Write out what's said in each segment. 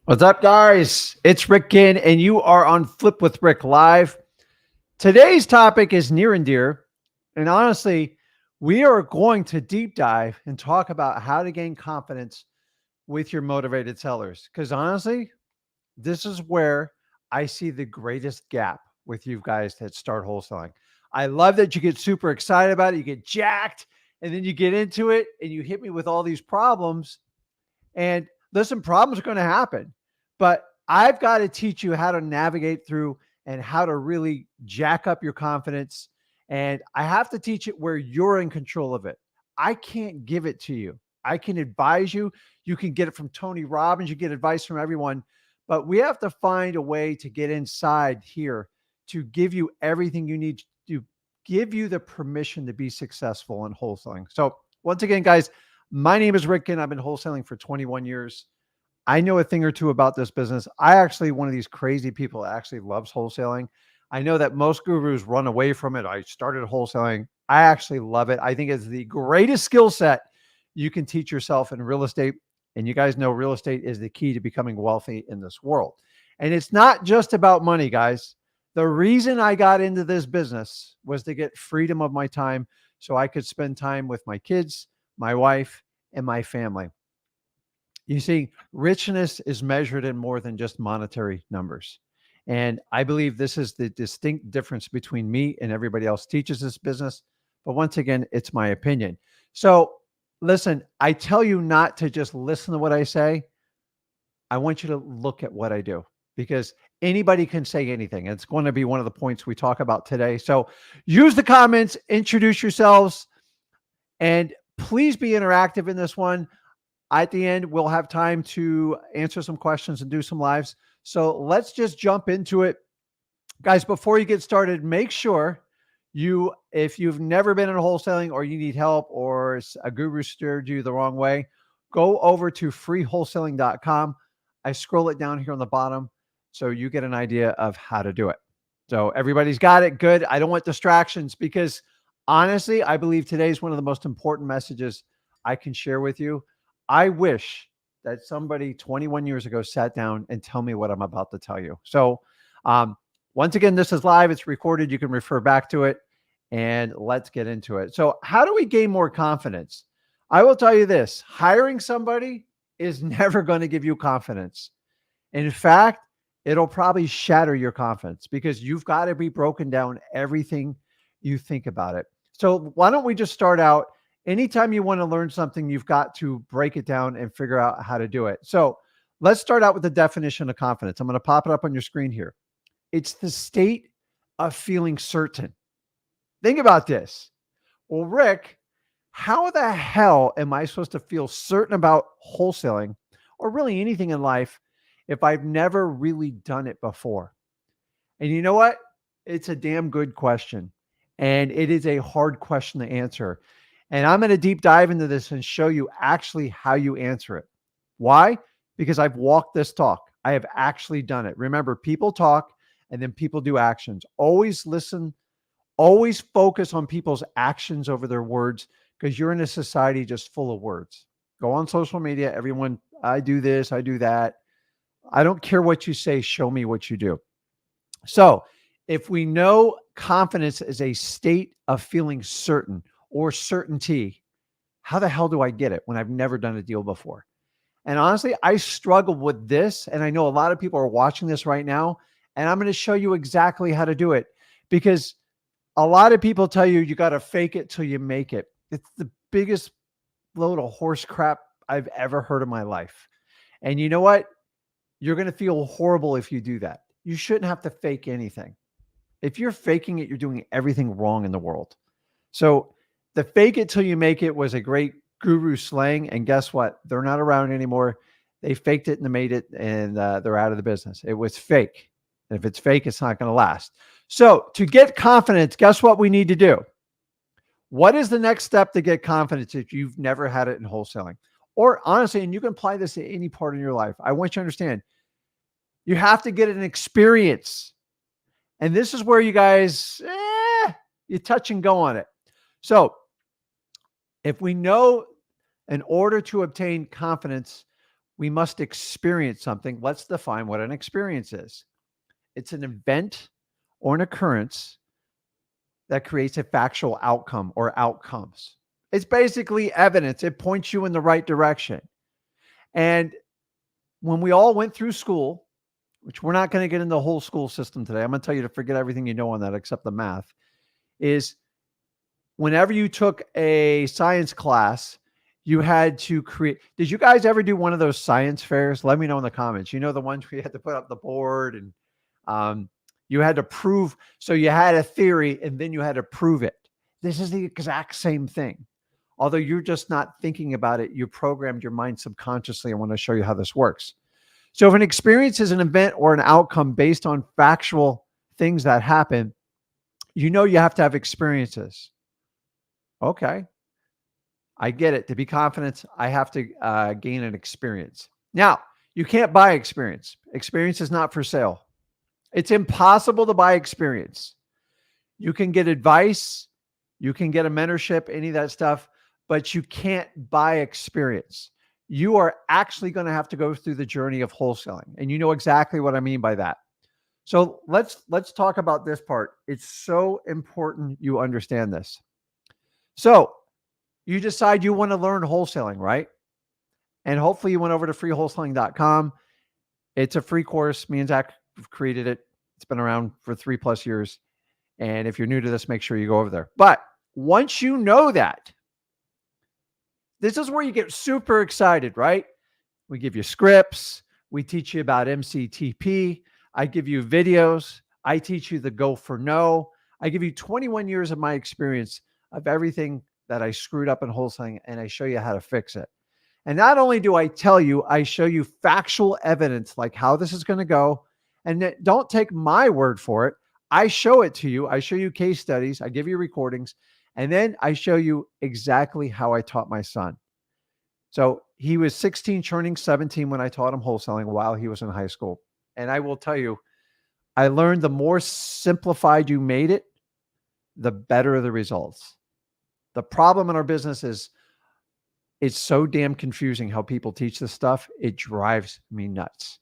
What's up, guys? It's Rick Ginn, and you are on Flip with Rick Live. Today's topic is near and dear. And honestly, we are going to deep dive and talk about how to gain confidence with your motivated sellers. Because honestly, this is where I see the greatest gap with you guys that start wholesaling. I love that you get super excited about it, you get jacked, and then you get into it and you hit me with all these problems. And listen, problems are going to happen, but I've got to teach you how to navigate through and how to really jack up your confidence. And I have to teach it where you're in control of it. I can't give it to you. I can advise you. You can get it from Tony Robbins. You get advice from everyone, but we have to find a way to get inside here to give you everything you need to give you the permission to be successful in wholesaling. So once again, guys, my name is Rick Ginn. I've been wholesaling for 21 years. I know a thing or two about this business. I actually one of these crazy people that actually loves wholesaling. I know that most gurus run away from it. I started wholesaling. I actually love it. I think it's the greatest skill set you can teach yourself in real estate. And you guys know real estate is the key to becoming wealthy in this world. And it's not just about money, guys. The reason I got into this business was to get freedom of my time so I could spend time with my kids, my wife, and my family. You see, richness is measured in more than just monetary numbers. And I believe this is the distinct difference between me and everybody else teaches this business. But once again, it's my opinion. So listen, I tell you not to just listen to what I say. I want you to look at what I do because anybody can say anything. It's going to be one of the points we talk about today. So use the comments, introduce yourselves, and please be interactive in this one. At the end, we'll have time to answer some questions and do some lives. So let's just jump into it. Guys, before you get started, make sure if you've never been in wholesaling or you need help or a guru steered you the wrong way, go over to freewholesaling.com. I scroll it down here on the bottom so you get an idea of how to do it. So everybody's got it. Good. I don't want distractions because honestly, I believe today is one of the most important messages I can share with you. I wish that somebody 21 years ago sat down and tell me what I'm about to tell you. So, once again, this is live. It's recorded. You can refer back to it and let's get into it. So how do we gain more confidence? I will tell you this, hiring somebody is never going to give you confidence. In fact, it'll probably shatter your confidence because you've got to be broken down everything you think about it. So why don't we just start out? Anytime you want to learn something, you've got to break it down and figure out how to do it. So let's start out with the definition of confidence. I'm going to pop it up on your screen here. It's the state of feeling certain. Think about this. Well, Rick, how the hell am I supposed to feel certain about wholesaling or really anything in life if I've never really done it before? And you know what? It's a damn good question. And it is a hard question to answer. And I'm going to deep dive into this and show you actually how you answer it. Why? Because I've walked this talk. I have actually done it. Remember, people talk and then people do actions. Always listen, always focus on people's actions over their words because you're in a society just full of words. Go on social media, everyone, I do this, I do that. I don't care what you say, show me what you do. So, if we know confidence is a state of feeling certain or certainty, how the hell do I get it when I've never done a deal before? And honestly, I struggled with this. And I know a lot of people are watching this right now. And I'm going to show you exactly how to do it because a lot of people tell you, you got to fake it till you make it. It's the biggest load of horse crap I've ever heard in my life. And you know what? You're going to feel horrible if you do that. You shouldn't have to fake anything. If you're faking it, you're doing everything wrong in the world. So the fake it till you make it was a great guru slang. And guess what? They're not around anymore. They faked it and they made it and they're out of the business. It was fake. And if it's fake, it's not going to last. So to get confidence, guess what we need to do? What is the next step to get confidence if you've never had it in wholesaling? Or honestly, and you can apply this to any part in your life. I want you to understand, you have to get an experience. And this is where you guys, you touch and go on it. So if we know in order to obtain confidence, we must experience something. Let's define what an experience is. It's an event or an occurrence that creates a factual outcome or outcomes. It's basically evidence. It points you in the right direction. And when we all went through school, which we're not going to get into the whole school system today, I'm going to tell you to forget everything you know on that except the math, is whenever you took a science class, you had to create. Did you guys ever do one of those science fairs? Let me know in the comments. You know, the ones where you had to put up the board and you had to prove. So you had a theory and then you had to prove it. This is the exact same thing. Although you're just not thinking about it, you programmed your mind subconsciously. I want to show you how this works. So if an experience is an event or an outcome based on factual things that happen, you know you have to have experiences. Okay. I get it. To be confident, I have to gain an experience. Now, you can't buy experience. Experience is not for sale. It's impossible to buy experience. You can get advice, you can get a mentorship, any of that stuff, but you can't buy experience. You are actually going to have to go through the journey of wholesaling. And you know exactly what I mean by that. So let's talk about this part. It's so important you understand this. So you decide you want to learn wholesaling, right? And hopefully you went over to freewholesaling.com. It's a free course. Me and Zach have created it. It's been around for 3+ years. And if you're new to this, make sure you go over there. But once you know that, this is where you get super excited, right? We give you scripts. We teach you about MCTP. I give you videos. I teach you the go for no. I give you 21 years of my experience of everything that I screwed up in wholesaling, and I show you how to fix it. And not only do I tell you, I show you factual evidence like how this is going to go. And don't take my word for it. I show it to you. I show you case studies. I give you recordings. And then I show you exactly how I taught my son. So he was 16, turning 17 when I taught him wholesaling while he was in high school. And I will tell you, I learned the more simplified you made it, the better the results. The problem in our business is it's so damn confusing how people teach this stuff. It drives me nuts.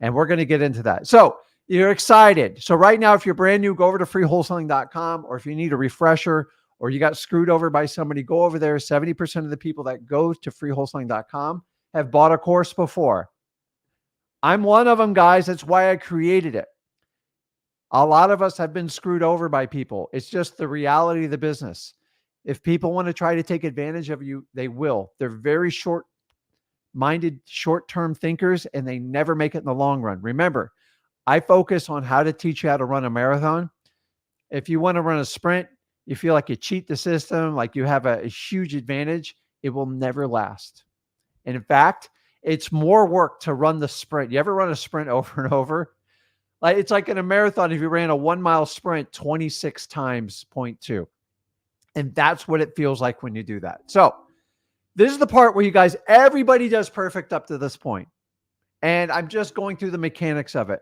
And we're going to get into that. So you're excited. So right now, if you're brand new, go over to freewholesaling.com, or if you need a refresher or you got screwed over by somebody, go over there. 70% of the people that go to freewholesaling.com have bought a course before. I'm one of them, guys. That's why I created it. A lot of us have been screwed over by people. It's just the reality of the business. If people want to try to take advantage of you, they will. They're very short-minded, short-term thinkers, and they never make it in the long run. Remember, I focus on how to teach you how to run a marathon. If you want to run a sprint, you feel like you cheat the system, like you have a huge advantage, it will never last. And in fact, it's more work to run the sprint. You ever run a sprint over and over? Like it's like in a marathon, if you ran a 1-mile sprint 26 times 0.2. And that's what it feels like when you do that. So this is the part where you guys, everybody does perfect up to this point. And I'm just going through the mechanics of it.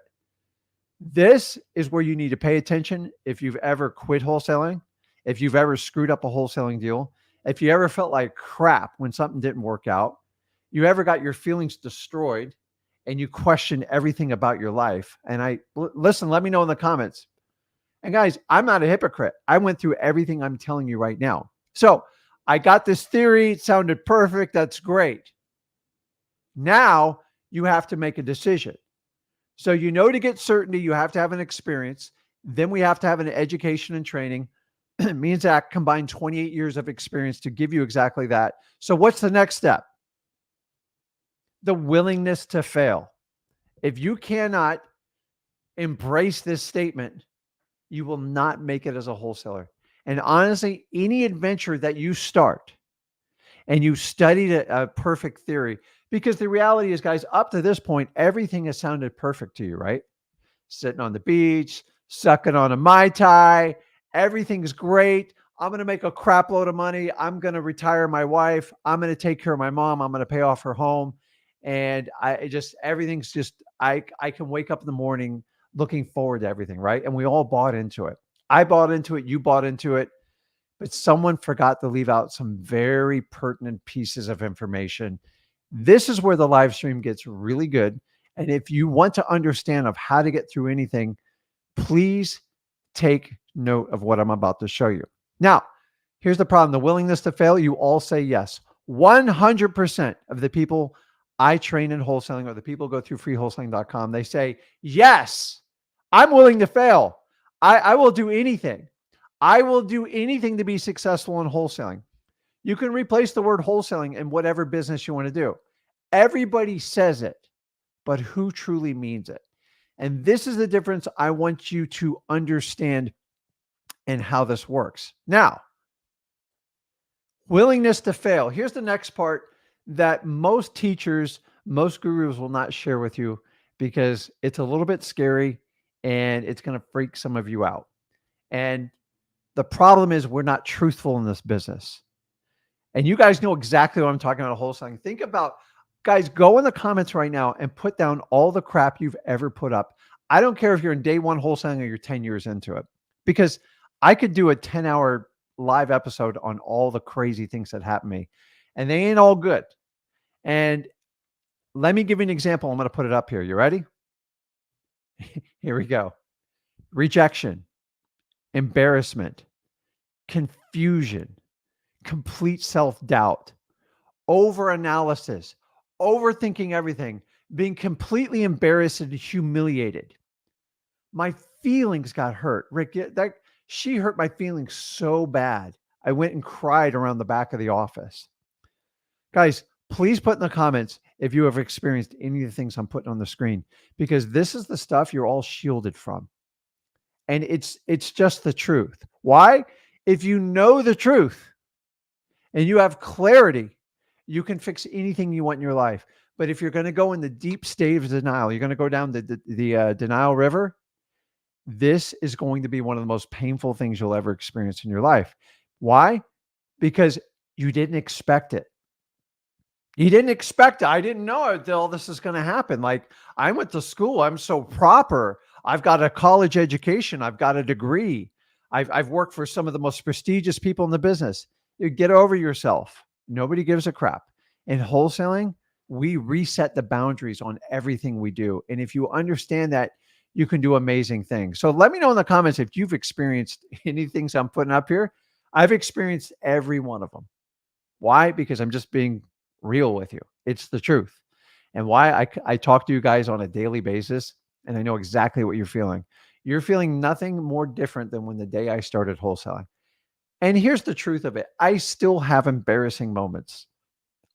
This is where you need to pay attention. If you've ever quit wholesaling, if you've ever screwed up a wholesaling deal, if you ever felt like crap when something didn't work out, you ever got your feelings destroyed and you question everything about your life. And listen, let me know in the comments. And guys, I'm not a hypocrite. I went through everything I'm telling you right now. So I got this theory. It sounded perfect. That's great. Now you have to make a decision. So you know, to get certainty, you have to have an experience. Then we have to have an education and training. Me and Zach combined 28 years of experience to give you exactly that. So what's the next step? The willingness to fail. If you cannot embrace this statement, you will not make it as a wholesaler. And honestly, any adventure that you start and you studied a perfect theory, because the reality is, guys, up to this point, everything has sounded perfect to you, right? Sitting on the beach, sucking on a Mai Tai, everything's great. I'm going to make a crap load of money. I'm going to retire my wife. I'm going to take care of my mom. I'm going to pay off her home. And everything's just, I can wake up in the morning looking forward to everything, right? And we all bought into it. I bought into it. You bought into it. But someone forgot to leave out some very pertinent pieces of information. This is where the live stream gets really good. And if you want to understand of how to get through anything, please take note of what I'm about to show you. Now, here's the problem. The willingness to fail, you all say yes. 100% of the people I train in wholesaling or the people who go through freewholesaling.com, they say, yes, I'm willing to fail. I will do anything. I will do anything to be successful in wholesaling. You can replace the word wholesaling in whatever business you want to do. Everybody says it, but who truly means it? And this is the difference I want you to understand in how this works. Now, willingness to fail. Here's the next part that most teachers, most gurus will not share with you because it's a little bit scary and it's going to freak some of you out. And the problem is we're not truthful in this business. And you guys know exactly what I'm talking about wholesaling. Think about, guys, go in the comments right now and put down all the crap you've ever put up. I don't care if you're in day one wholesaling or you're 10 years into it, because I could do a 10-hour live episode on all the crazy things that happened to me, and they ain't all good. And let me give you an example. I'm going to put it up here. You ready? Here we go. Rejection, embarrassment, confusion, complete self-doubt, overanalysis, overthinking everything, being completely embarrassed and humiliated. My feelings got hurt. Rick, she hurt my feelings so bad. I went and cried around the back of the office. Guys, please put in the comments if you have experienced any of the things I'm putting on the screen, because this is the stuff you're all shielded from. And it's just the truth. Why? If you know the truth and you have clarity, you can fix anything you want in your life. But if you're going to go in the deep state of denial, you're going to go down the denial river, this is going to be one of the most painful things you'll ever experience in your life. Why? Because you didn't expect it. You didn't expect it. I didn't know that all this is going to happen. Like, I went to school. I'm so proper. I've got a college education. I've got a degree. I've worked for some of the most prestigious people in the business. You get over yourself. Nobody gives a crap. In wholesaling, we reset the boundaries on everything we do. And if you understand that, you can do amazing things. So let me know in the comments if you've experienced any things I'm putting up here. I've experienced every one of them. Why? Because I'm just being real with you. It's the truth. And why I talk to you guys on a daily basis, and I know exactly what you're feeling. You're feeling nothing more different than when the day I started wholesaling. And here's the truth of it. I still have embarrassing moments.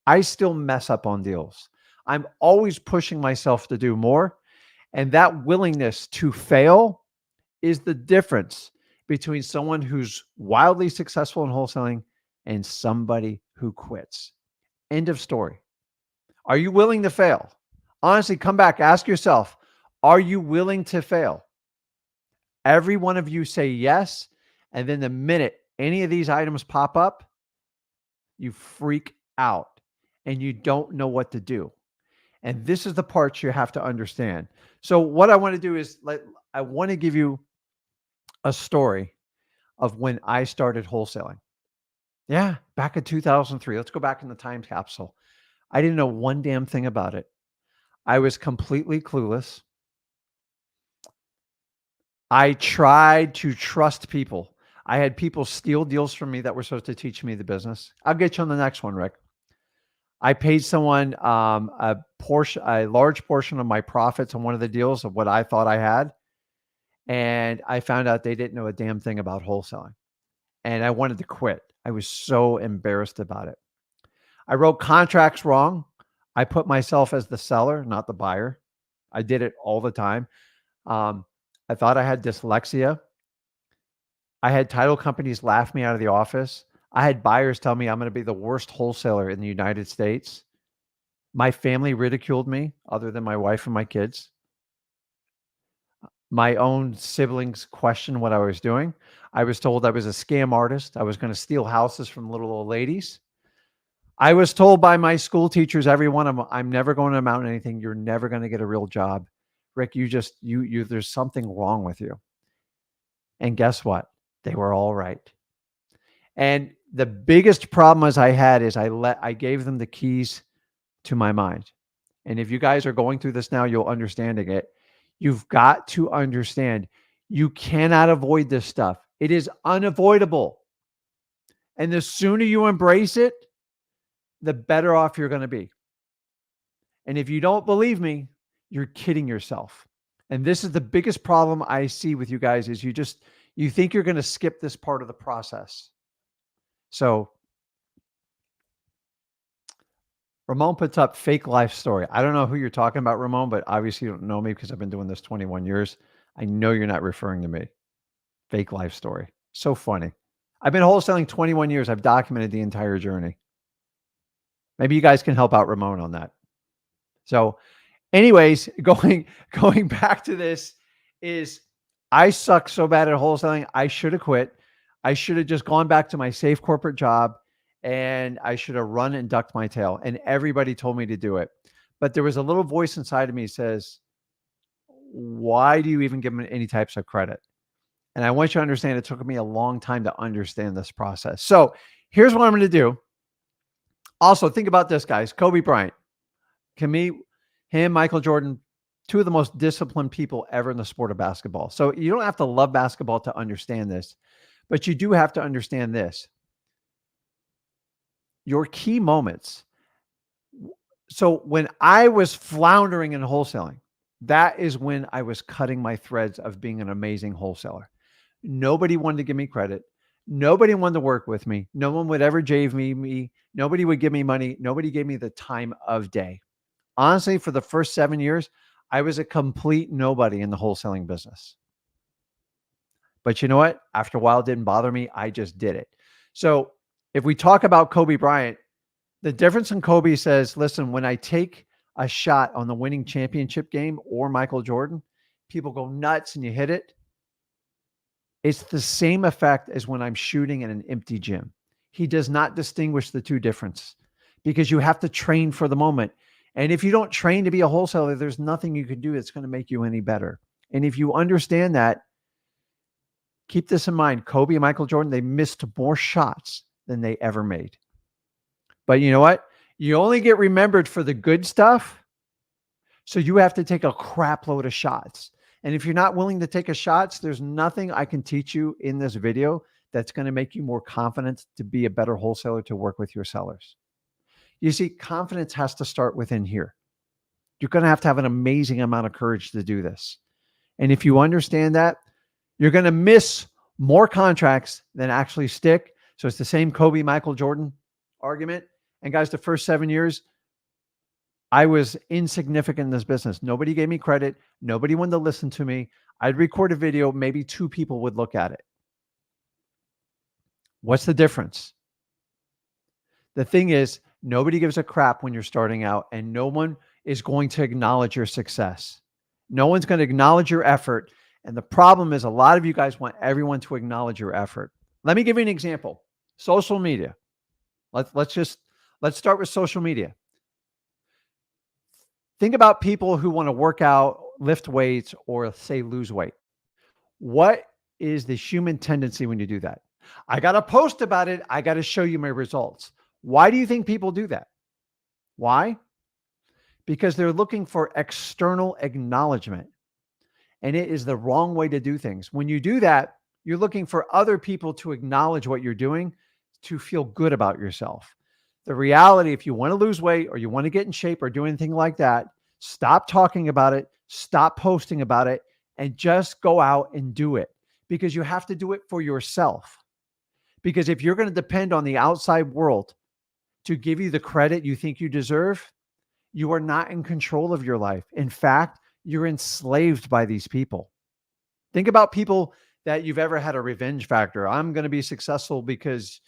I still mess up on deals. I'm always pushing myself to do more. And that willingness to fail is the difference between someone who's wildly successful in wholesaling and somebody who quits. End of story. Are you willing to fail? Honestly, come back, ask yourself, are you willing to fail? Every one of you say yes. And then the minute any of these items pop up, you freak out and you don't know what to do. And this is the part you have to understand. So what I want to do is I want to give you a story of when I started wholesaling. Yeah, back in 2003. Let's go back in the time capsule. I didn't know one damn thing about it. I was completely clueless. I tried to trust people. I had people steal deals from me that were supposed to teach me the business. I'll get you on the next one, Rick. I paid someone a large portion of my profits on one of the deals of what I thought I had. And I found out they didn't know a damn thing about wholesaling. And I wanted to quit. I was so embarrassed about it. I wrote contracts wrong. I put myself as the seller, not the buyer. I did it all the time. I thought I had dyslexia. I had title companies laugh me out of the office. I had buyers tell me I'm going to be the worst wholesaler in the United States. My family ridiculed me, other than my wife and my kids. My own siblings questioned what I was doing. I was told I was a scam artist. I was going to steal houses from little old ladies. I was told by my school teachers, every one of them, I'm never going to amount to anything. You're never going to get a real job. Rick, there's something wrong with you. And guess what? They were all right. And the biggest problem I had is I gave them the keys to my mind. And if you guys are going through this now, you'll understanding it. You've got to understand you cannot avoid this stuff. It is unavoidable. And the sooner you embrace it, the better off you're going to be. And if you don't believe me, you're kidding yourself. And this is the biggest problem I see with you guys is you think you're going to skip this part of the process. So Ramon puts up fake life story. I don't know who you're talking about, Ramon, but obviously you don't know me because I've been doing this 21 years. I know you're not referring to me. Fake life story. So funny. I've been wholesaling 21 years. I've documented the entire journey. Maybe you guys can help out Ramon on that. So anyways, going back to this is I suck so bad at wholesaling. I should have quit. I should have just gone back to my safe corporate job and I should have run and ducked my tail. And everybody told me to do it. But there was a little voice inside of me that says, why do you even give them any types of credit? And I want you to understand it took me a long time to understand this process. So here's what I'm going to do. Also, think about this, guys. Kobe Bryant. Him, Michael Jordan, two of the most disciplined people ever in the sport of basketball. So you don't have to love basketball to understand this, but you do have to understand this. Your key moments. So when I was floundering in wholesaling, that is when I was cutting my threads of being an amazing wholesaler. Nobody wanted to give me credit. Nobody wanted to work with me. No one would ever jave me. Nobody would give me money. Nobody gave me the time of day. Honestly, for the first 7 years, I was a complete nobody in the wholesaling business. But you know what? After a while, it didn't bother me. I just did it. So if we talk about Kobe Bryant, the difference in Kobe says, listen, when I take a shot on the winning championship game or Michael Jordan, people go nuts and you hit it. It's the same effect as when I'm shooting in an empty gym. He does not distinguish the two differences because you have to train for the moment. And if you don't train to be a wholesaler, there's nothing you can do that's going to make you any better. And if you understand that, keep this in mind. Kobe and Michael Jordan, they missed more shots than they ever made. But you know what? You only get remembered for the good stuff. So you have to take a crap load of shots. And if you're not willing to take a shots, there's nothing I can teach you in this video that's going to make you more confident to be a better wholesaler to work with your sellers. You see, confidence has to start within here. You're going to have an amazing amount of courage to do this. And if you understand that, you're going to miss more contracts than actually stick. So it's the same Kobe, Michael Jordan argument. And guys, the first 7 years, I was insignificant in this business. Nobody gave me credit. Nobody wanted to listen to me. I'd record a video. Maybe 2 people would look at it. What's the difference? The thing is, nobody gives a crap when you're starting out, and no one is going to acknowledge your success. No one's going to acknowledge your effort. And the problem is a lot of you guys want everyone to acknowledge your effort. Let me give you an example. Social media. Let's start with social media. Think about people who want to work out, lift weights, or say lose weight. What is the human tendency when you do that? I got to post about it. I got to show you my results. Why do you think people do that? Why? Because they're looking for external acknowledgement. And it is the wrong way to do things. When you do that, you're looking for other people to acknowledge what you're doing to feel good about yourself. The reality, if you want to lose weight or you want to get in shape or do anything like that, stop talking about it, stop posting about it, and just go out and do it because you have to do it for yourself. Because if you're going to depend on the outside world to give you the credit you think you deserve, you are not in control of your life. In fact, you're enslaved by these people. Think about people that you've ever had a revenge factor. I'm going to be successful because,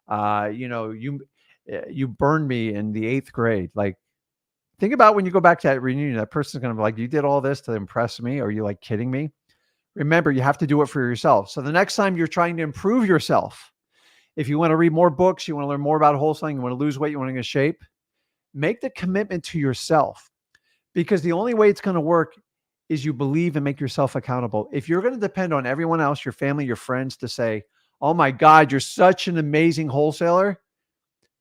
you burned me in the 8th grade. Like, think about when you go back to that reunion, that person's going to be like, you did all this to impress me? Are you like kidding me? Remember, you have to do it for yourself. So the next time you're trying to improve yourself, if you want to read more books, you want to learn more about wholesaling, you want to lose weight, you want to get in shape, make the commitment to yourself. Because the only way it's going to work is you believe and make yourself accountable. If you're going to depend on everyone else, your family, your friends to say, oh my God, you're such an amazing wholesaler,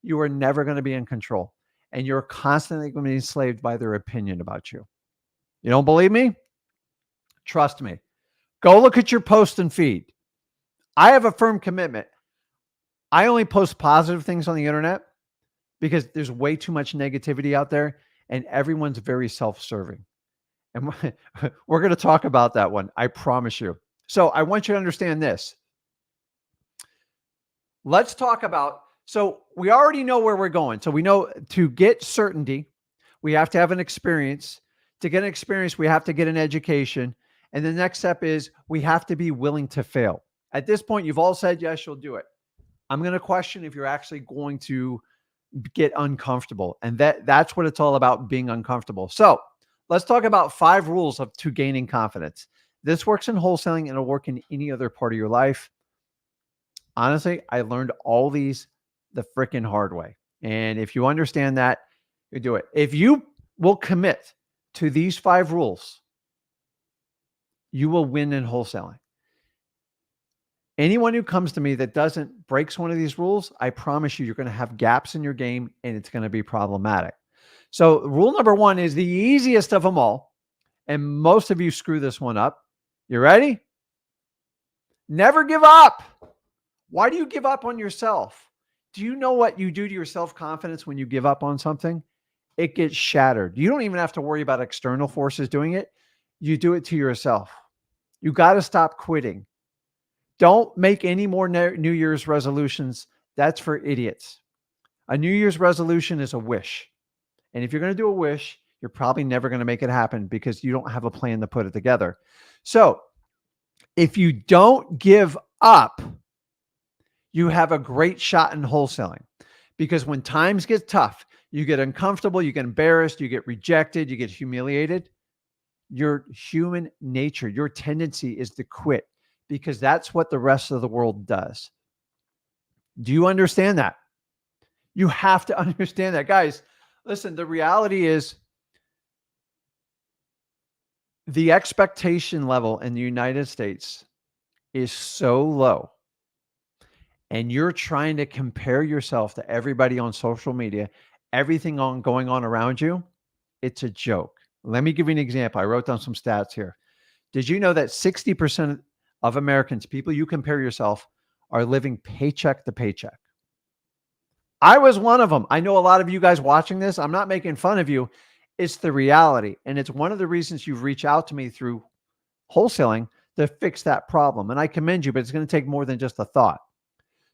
you are never going to be in control. and you're constantly going to be enslaved by their opinion about you. You don't believe me? Trust me. Go look at your post and feed. I have a firm commitment. I only post positive things on the internet because there's way too much negativity out there and everyone's very self-serving. And we're going to talk about that one. I promise you. So I want you to understand this. Let's talk about, so we already know where we're going. So we know to get certainty, we have to have an experience. To get an experience, we have to get an education. And the next step is we have to be willing to fail. At this point, you've all said, yes, you'll do it. I'm going to question if you're actually going to get uncomfortable. And that's what it's all about, being uncomfortable. So let's talk about 5 rules to gaining confidence. This works in wholesaling and it'll work in any other part of your life. Honestly, I learned all these the freaking hard way. And if you understand that, you do it. If you will commit to these 5 rules, you will win in wholesaling. Anyone who comes to me that breaks one of these rules, I promise you, you're going to have gaps in your game and it's going to be problematic. So rule number 1 is the easiest of them all. And most of you screw this one up. You ready? Never give up. Why do you give up on yourself? Do you know what you do to your self-confidence when you give up on something? It gets shattered. You don't even have to worry about external forces doing it. You do it to yourself. You got to stop quitting. Don't make any more New Year's resolutions. That's for idiots. A New Year's resolution is a wish. And if you're going to do a wish, you're probably never going to make it happen because you don't have a plan to put it together. So if you don't give up, you have a great shot in wholesaling, because when times get tough, you get uncomfortable, you get embarrassed, you get rejected, you get humiliated. Your human nature, your tendency is to quit because that's what the rest of the world does. Do you understand that? You have to understand that. Guys, listen, the reality is the expectation level in the United States is so low. And you're trying to compare yourself to everybody on social media, everything going on around you, it's a joke. Let me give you an example. I wrote down some stats here. Did you know that 60% of Americans, people you compare yourself, are living paycheck to paycheck? I was one of them. I know a lot of you guys watching this. I'm not making fun of you. It's the reality. And it's one of the reasons you've reached out to me through wholesaling to fix that problem. And I commend you, but it's going to take more than just a thought.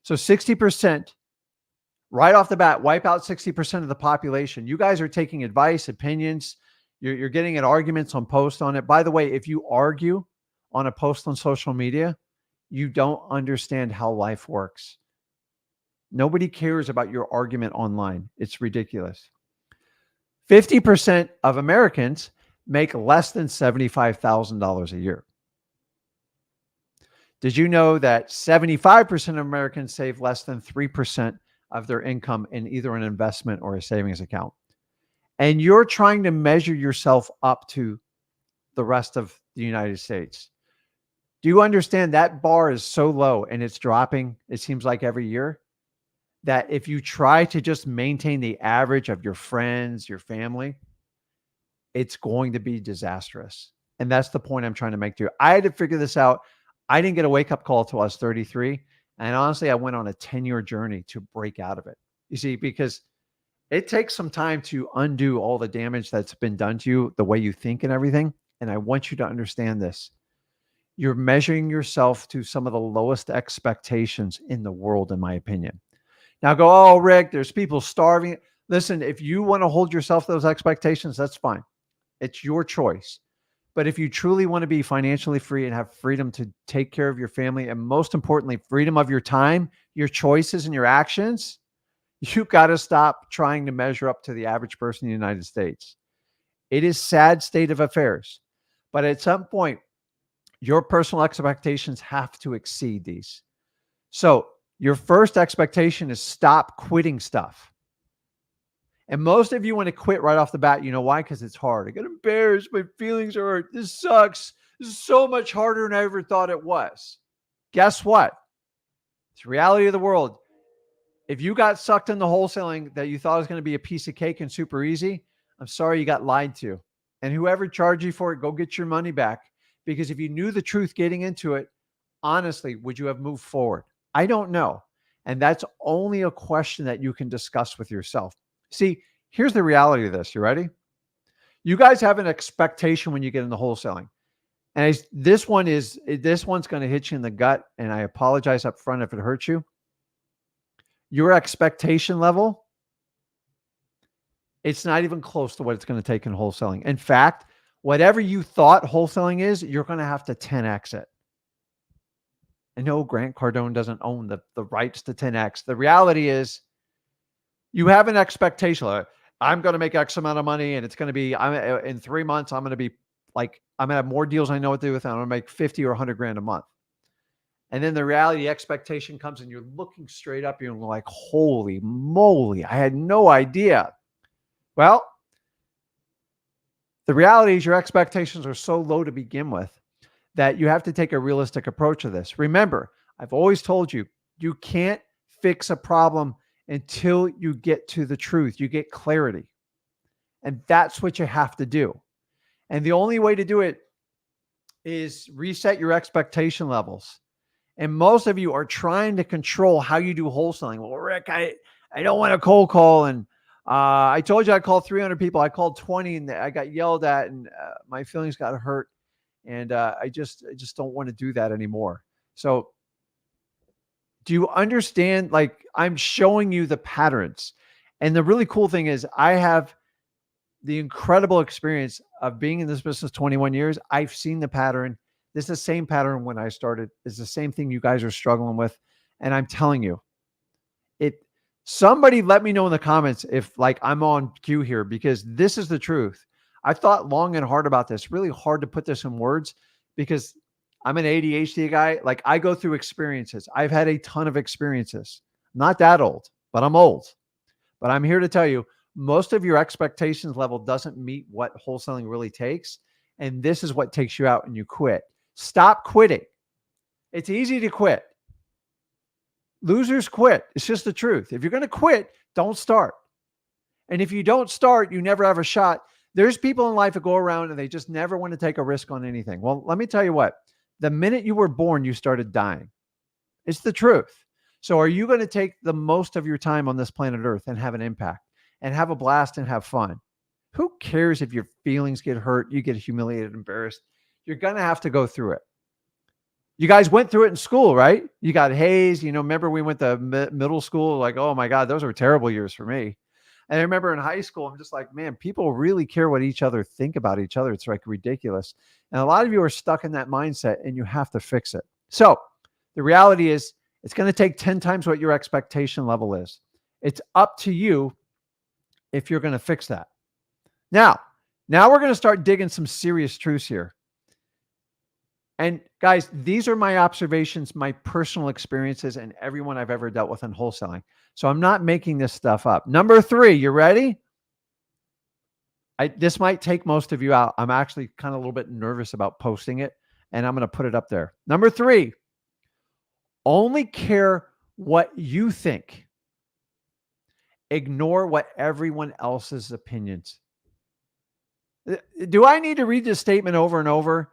So 60%, right off the bat, wipe out 60% of the population. You guys are taking advice, opinions. You're getting in arguments on posts on it. By the way, if you argue on a post on social media, you don't understand how life works. Nobody cares about your argument online. It's ridiculous. 50% of Americans make less than $75,000 a year. Did you know that 75% of Americans save less than 3% of their income in either an investment or a savings account? And you're trying to measure yourself up to the rest of the United States. Do you understand that bar is so low and it's dropping, it seems like every year, that if you try to just maintain the average of your friends, your family, it's going to be disastrous. And that's the point I'm trying to make to you. I had to figure this out. I didn't get a wake-up call until I was 33. And honestly, I went on a 10-year journey to break out of it. You see, because it takes some time to undo all the damage that's been done to you, the way you think and everything. And I want you to understand this. You're measuring yourself to some of the lowest expectations in the world, in my opinion. Now go, oh, Rick, there's people starving. Listen, if you want to hold yourself to those expectations, that's fine. It's your choice. But if you truly want to be financially free and have freedom to take care of your family, and most importantly, freedom of your time, your choices and your actions, you've got to stop trying to measure up to the average person in the United States. It is a sad state of affairs. But at some point, your personal expectations have to exceed these. So your first expectation is stop quitting stuff. And most of you want to quit right off the bat. You know why? Because it's hard. I get embarrassed. My feelings are hurt. This sucks. This is so much harder than I ever thought it was. Guess what? It's the reality of the world. If you got sucked into wholesaling that you thought was going to be a piece of cake and super easy, I'm sorry you got lied to. And whoever charged you for it, go get your money back. Because if you knew the truth getting into it, honestly, would you have moved forward? I don't know. And that's only a question that you can discuss with yourself. See, here's the reality of this. You ready? You guys have an expectation when you get into wholesaling. And this one's going to hit you in the gut. And I apologize up front if it hurts you. Your expectation level, it's not even close to what it's going to take in wholesaling. In fact, whatever you thought wholesaling is, you're going to have to 10x it. And no, Grant Cardone doesn't own the rights to 10x. The reality is you have an expectation. Like, I'm going to make X amount of money and it's going to be, in 3 months, I'm going to be like, I'm going to have more deals I know what to do with. And I'm going to make 50 or 100 grand a month. And then the reality, the expectation comes and you're looking straight up. You're like, holy moly, I had no idea. Well, the reality is your expectations are so low to begin with that you have to take a realistic approach to this. Remember, I've always told you, you can't fix a problem until you get to the truth. You get clarity. And that's what you have to do. And the only way to do it is reset your expectation levels. And most of you are trying to control how you do wholesaling. Well, Rick, I don't want to cold call. And I told you I called 300 people. I called 20 and I got yelled at and my feelings got hurt. And I just don't want to do that anymore. So do you understand? Like, I'm showing you the patterns. And the really cool thing is I have the incredible experience of being in this business 21 years. I've seen the pattern. This is the same pattern when I started. It's the same thing you guys are struggling with. And I'm telling you, somebody let me know in the comments if like I'm on cue here, because this is the truth. I thought long and hard about this, really hard to put this in words because I'm an ADHD guy. Like, I go through experiences. I've had a ton of experiences. I'm not that old, but I'm old. But I'm here to tell you, most of your expectations level doesn't meet what wholesaling really takes. And this is what takes you out and you quit. Stop quitting. It's easy to quit. Losers quit. It's just the truth. If you're going to quit, don't start. And if you don't start, you never have a shot. There's people in life that go around and they just never want to take a risk on anything. Well, let me tell you what, the minute you were born, you started dying. It's the truth. So are you going to take the most of your time on this planet Earth and have an impact and have a blast and have fun? Who cares if your feelings get hurt, you get humiliated, embarrassed? You're going to have to go through it. You guys went through it in school, right? You got hazed. Remember we went to middle school, like, oh my God, those were terrible years for me. And I remember in high school, I'm just like, man, people really care what each other think about each other. It's like ridiculous. And a lot of you are stuck in that mindset and you have to fix it. So the reality is it's going to take 10 times what your expectation level is. It's up to you if you're going to fix that. Now we're going to start digging some serious truths here. And guys, these are my observations, my personal experiences, and everyone I've ever dealt with in wholesaling. So I'm not making this stuff up. Number 3, you ready? This might take most of you out. I'm actually kind of a little bit nervous about posting it, and I'm going to put it up there. Number 3, only care what you think. Ignore what everyone else's opinions. Do I need to read this statement over and over?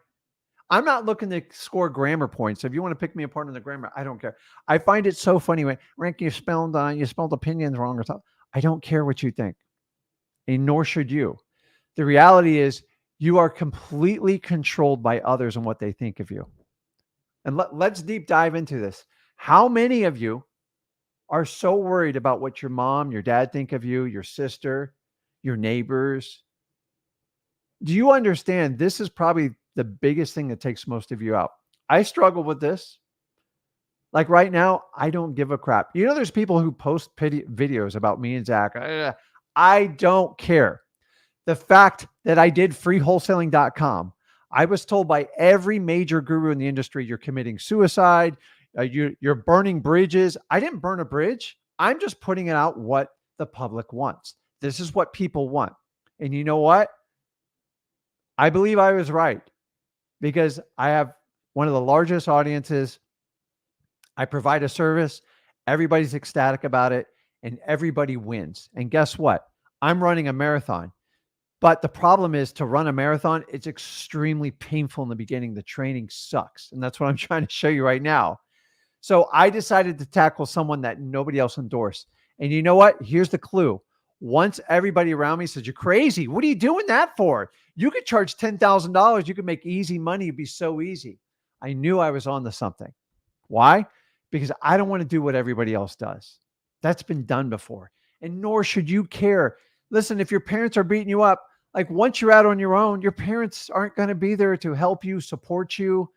I'm not looking to score grammar points. If you want to pick me apart on the grammar, I don't care. I find it so funny when, Rick, you spelled opinions wrong or something. I don't care what you think, and nor should you. The reality is you are completely controlled by others and what they think of you. And let's deep dive into this. How many of you are so worried about what your mom, your dad think of you, your sister, your neighbors? Do you understand this is probably the biggest thing that takes most of you out? I struggle with this. Like right now, I don't give a crap. There's people who post videos about me and Zach. I don't care. The fact that I did freewholesaling.com, I was told by every major guru in the industry, you're committing suicide, you're burning bridges. I didn't burn a bridge. I'm just putting it out what the public wants. This is what people want. And you know what? I believe I was right because I have one of the largest audiences. I provide a service Everybody's ecstatic about it and everybody wins. And guess what? I'm running a marathon. But the problem is to run a marathon, it's extremely painful in the beginning. The training sucks. And that's what I'm trying to show you right now. So I decided to tackle someone that nobody else endorsed. And you know what? Here's the clue. Once everybody around me said, "You're crazy. What are you doing that for? You could charge $10,000. You could make easy money. It'd be so easy." I knew I was on to something. Why? Because I don't want to do what everybody else does. That's been done before. And nor should you care. Listen, if your parents are beating you up, like once you're out on your own, your parents aren't going to be there to help you, support you,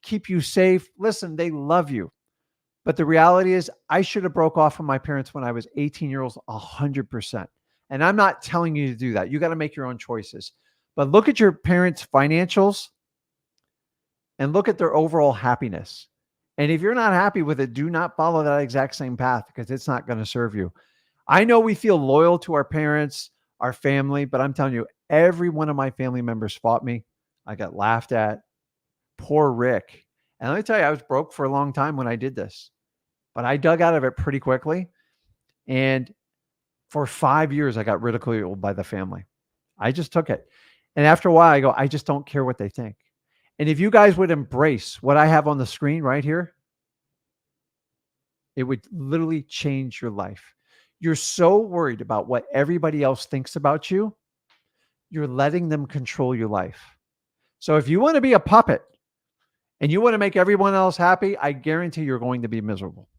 keep you safe. Listen, they love you. But the reality is I should have broke off from my parents when I was 18 years old, 100%. And I'm not telling you to do that. You got to make your own choices. But look at your parents' financials and look at their overall happiness. And if you're not happy with it, do not follow that exact same path because it's not going to serve you. I know we feel loyal to our parents, our family, but I'm telling you, every one of my family members fought me. I got laughed at. Poor Rick. And let me tell you, I was broke for a long time when I did this, but I dug out of it pretty quickly. And for 5 years, I got ridiculed by the family. I just took it. And after a while, I go, I just don't care what they think. And if you guys would embrace what I have on the screen right here, it would literally change your life. You're so worried about what everybody else thinks about you, you're letting them control your life. So if you want to be a puppet and you want to make everyone else happy, I guarantee you're going to be miserable.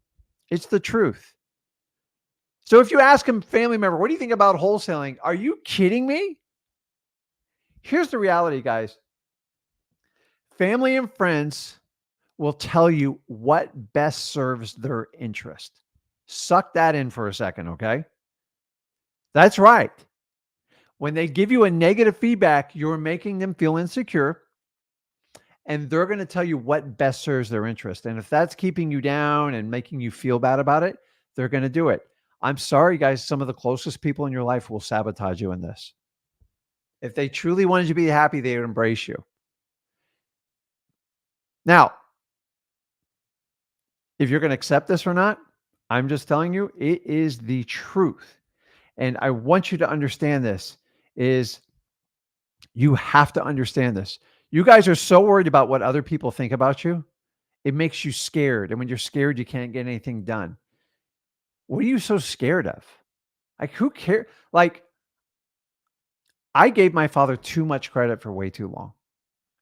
It's the truth. So if you ask a family member, what do you think about wholesaling? Are you kidding me? Here's the reality, guys. Family and friends will tell you what best serves their interest. Suck that in for a second, okay? That's right. When they give you a negative feedback, you're making them feel insecure, and they're going to tell you what best serves their interest. And if that's keeping you down and making you feel bad about it, they're going to do it. I'm sorry, guys, some of the closest people in your life will sabotage you in this. If they truly wanted you to be happy, they would embrace you. Now, if you're going to accept this or not, I'm just telling you, it is the truth. And I want you to understand this is you have to understand this. You guys are so worried about what other people think about you. It makes you scared. And when you're scared, you can't get anything done. What are you so scared of? Like, who cares? Like, I gave my father too much credit for way too long.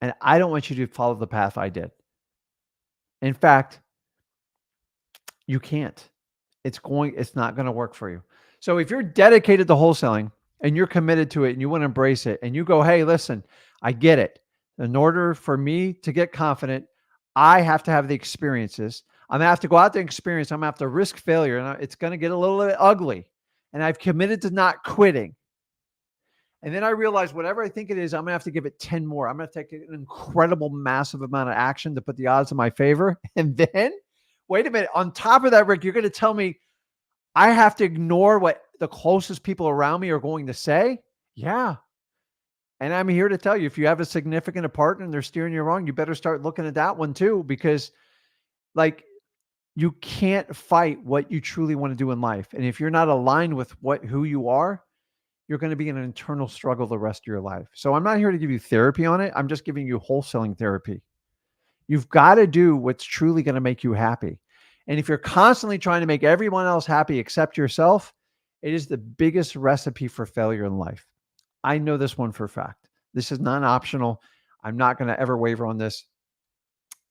And I don't want you to follow the path I did. In fact, you can't. It's not going to work for you. So if you're dedicated to wholesaling and you're committed to it and you want to embrace it and you go, hey, listen, I get it. In order for me to get confident, I have to have the experiences. I'm going to have to go out there and experience. I'm going to have to risk failure and it's going to get a little bit ugly. And I've committed to not quitting. And then I realized whatever I think it is, I'm going to have to give it 10 more. I'm going to take an incredible, massive amount of action to put the odds in my favor. And then, wait a minute, on top of that, Rick, you're going to tell me I have to ignore what the closest people around me are going to say? Yeah. And I'm here to tell you, if you have a significant partner and they're steering you wrong, you better start looking at that one too, because like you can't fight what you truly want to do in life. And if you're not aligned with who you are, you're going to be in an internal struggle the rest of your life. So I'm not here to give you therapy on it. I'm just giving you wholesaling therapy. You've got to do what's truly going to make you happy. And if you're constantly trying to make everyone else happy except yourself, it is the biggest recipe for failure in life. I know this one for a fact. This is non-optional. I'm not going to ever waver on this.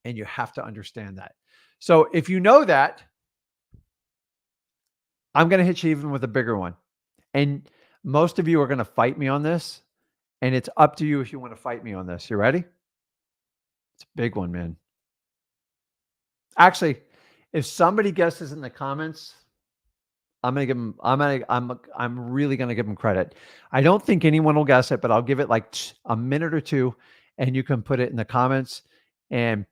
And you have to understand that. So if you know that, I'm going to hit you even with a bigger one. And most of you are going to fight me on this. And it's up to you if you want to fight me on this. You ready? It's a big one, man. Actually, if somebody guesses in the comments, I'm going to give them, I'm really going to give them credit. I don't think anyone will guess it, but I'll give it like a minute or two and you can put it in the comments. And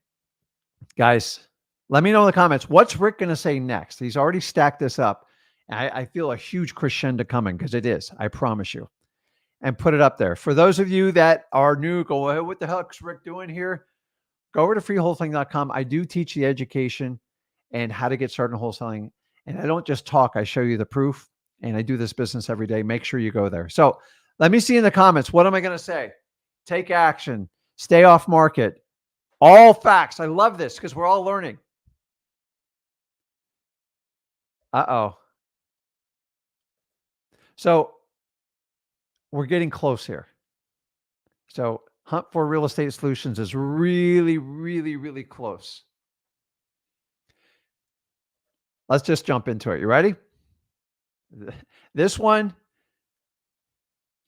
guys, let me know in the comments, what's Rick going to say next? He's already stacked this up. I feel a huge crescendo coming because it is, I promise you. And put it up there. For those of you that are new, go, hey, what the heck's Rick doing here? Go over to freewholesaling.com. I do teach the education and how to get started in wholesaling. And I don't just talk, I show you the proof. And I do this business every day. Make sure you go there. So let me see in the comments. What am I going to say? Take action. Stay off market. All facts. I love this because we're all learning. Uh-oh. So we're getting close here. So Hunt for Real Estate Solutions is really, really, really close. Let's just jump into it. You ready? This one,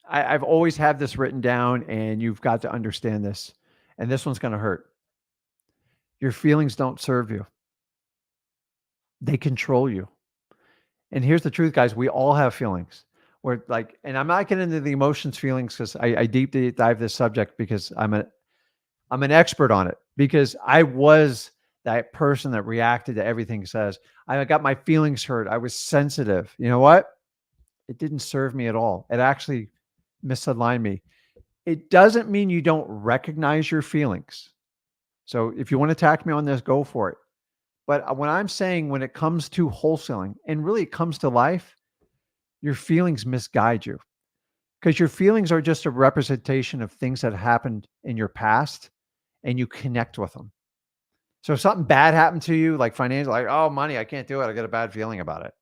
I've always had this written down, and you've got to understand this. And this one's going to hurt. Your feelings don't serve you. They control you. And here's the truth, guys. We all have feelings. We're like, and I'm not getting into the emotions feelings because I deep dive this subject because I'm an expert on it, because I was that person that reacted to everything says. I got my feelings hurt. I was sensitive. You know what? It didn't serve me at all. It actually misaligned me. It doesn't mean you don't recognize your feelings. So if you want to attack me on this, go for it. But when I'm saying, when it comes to wholesaling and really it comes to life, your feelings misguide you, because your feelings are just a representation of things that happened in your past and you connect with them. So if something bad happened to you, like financial, like, oh, money, I can't do it. I got a bad feeling about it.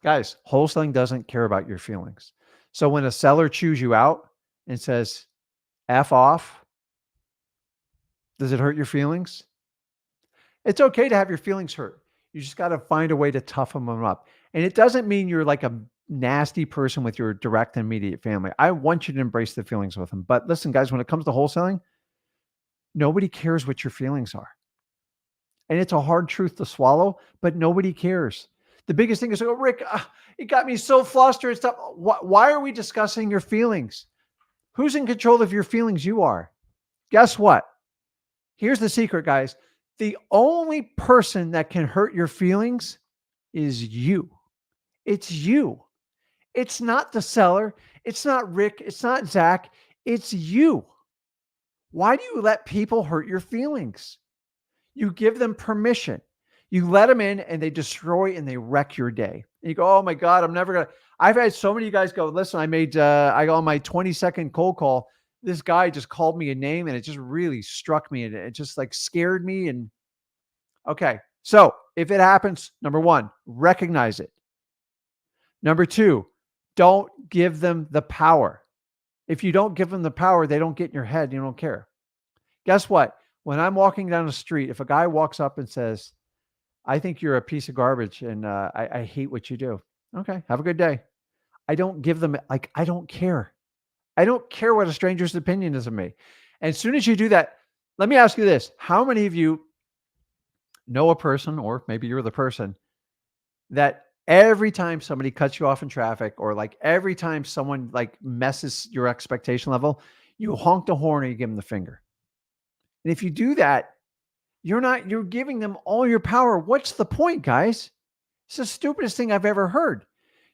Guys, wholesaling doesn't care about your feelings. So when a seller chews you out and says, F off, does it hurt your feelings? It's okay to have your feelings hurt. You just got to find a way to toughen them up. And it doesn't mean you're like a nasty person with your direct and immediate family. I want you to embrace the feelings with them. But listen, guys, when it comes to wholesaling, nobody cares what your feelings are. And it's a hard truth to swallow, but nobody cares. The biggest thing is, oh, Rick, it got me so flustered. Stuff. Why are we discussing your feelings? Who's in control of your feelings? You are. Guess what? Here's the secret, guys. The only person that can hurt your feelings is you. It's you. It's not the seller. It's not Rick. It's not Zach. It's you. Why do you let people hurt your feelings? You give them permission. You let them in and they destroy and they wreck your day. And you go, oh my God, I'm never going to. I've had so many guys go, listen, I got on my 20-second cold call. This guy just called me a name and it just really struck me and it just like scared me. And okay. So if it happens, number one, recognize it. Number two, don't give them the power. If you don't give them the power, they don't get in your head. You don't care. Guess what? When I'm walking down the street, if a guy walks up and says, I think you're a piece of garbage and I hate what you do. Okay. Have a good day. I don't give them, like, I don't care. I don't care what a stranger's opinion is of me. And as soon as you do that, let me ask you this. How many of you know a person, or maybe you're the person, that every time somebody cuts you off in traffic, or like every time someone like messes your expectation level, you honk the horn or you give them the finger? And if you do that, you're giving them all your power. What's the point, guys? It's the stupidest thing I've ever heard.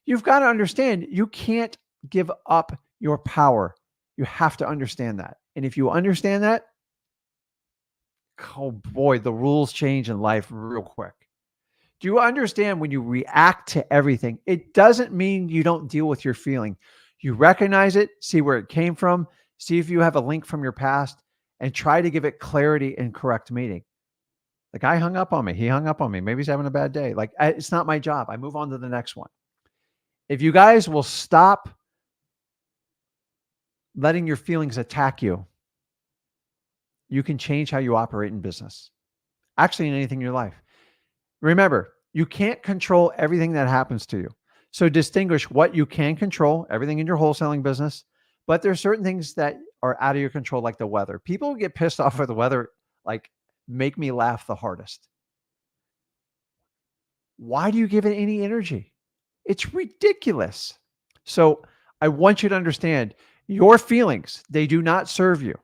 You've got to understand, you can't give up your power. You have to understand that. And if you understand that, oh boy, the rules change in life real quick. Do you understand, when you react to everything, it doesn't mean you don't deal with your feeling. You recognize it, see where it came from, see if you have a link from your past, and try to give it clarity and correct meaning. The guy hung up on me. He hung up on me. Maybe he's having a bad day. Like, it's not my job. I move on to the next one. If you guys will stop letting your feelings attack you, you can change how you operate in business. Actually, in anything in your life. Remember, you can't control everything that happens to you. So distinguish what you can control, everything in your wholesaling business, but there's certain things that are out of your control, like the weather. People who get pissed off at the weather, like, make me laugh the hardest. Why do you give it any energy? It's ridiculous. So I want you to understand, your feelings, they do not serve you.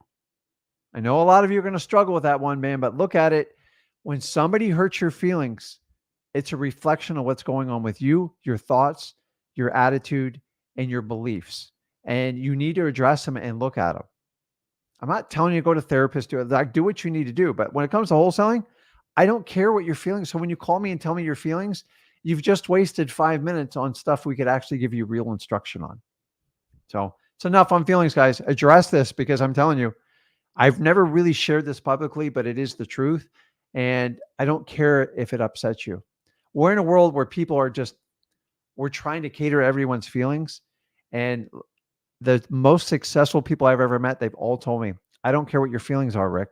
I know a lot of you are going to struggle with that one, man, but look at it. When somebody hurts your feelings, it's a reflection of what's going on with you, your thoughts, your attitude, and your beliefs. And you need to address them and look at them. I'm not telling you to go to therapists, do what you need to do. But when it comes to wholesaling, I don't care what you're feeling. So when you call me and tell me your feelings, you've just wasted 5 minutes on stuff we could actually give you real instruction on. So it's enough on feelings, guys. Address this, because I'm telling you, I've never really shared this publicly, but it is the truth. And I don't care if it upsets you. We're in a world where people are just, we're trying to cater everyone's feelings. And the most successful people I've ever met, they've all told me, I don't care what your feelings are, Rick.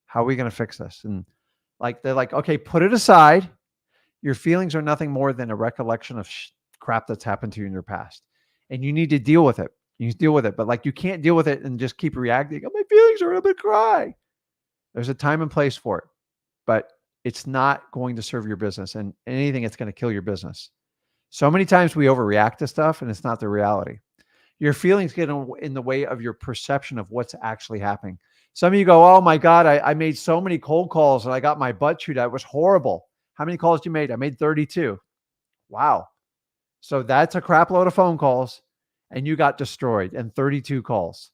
How are we going to fix this? And like, they're like, okay, put it aside. Your feelings are nothing more than a recollection of crap that's happened to you in your past. And you need to deal with it. You deal with it. But like, you can't deal with it and just keep reacting. Oh, my feelings are, I'm going to cry. There's a time and place for it, but it's not going to serve your business. And anything, it's going to kill your business. So many times we overreact to stuff and it's not the reality. Your feelings get in the way of your perception of what's actually happening. Some of you go, oh my God, I made so many cold calls and I got my butt chewed out. It was horrible. How many calls you made? I made 32. Wow. So that's a crap load of phone calls and you got destroyed in 32 calls.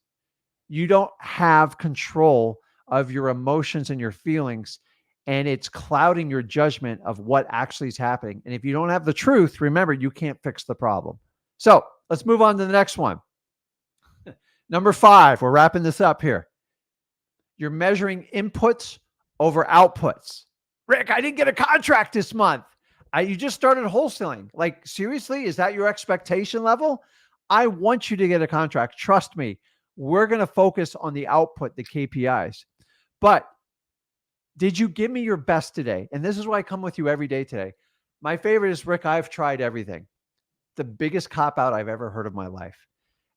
You don't have control of your emotions and your feelings, and it's clouding your judgment of what actually is happening. And if you don't have the truth, remember, you can't fix the problem. So let's move on to the next one. Number 5, we're wrapping this up here. You're measuring inputs over outputs. Rick, I didn't get a contract this month. You just started wholesaling. Like, seriously, is that your expectation level? I want you to get a contract. Trust me. We're going to focus on the output, the KPIs. But did you give me your best today? And this is why I come with you every day today. My favorite is, Rick, I've tried everything. The biggest cop-out I've ever heard of my life.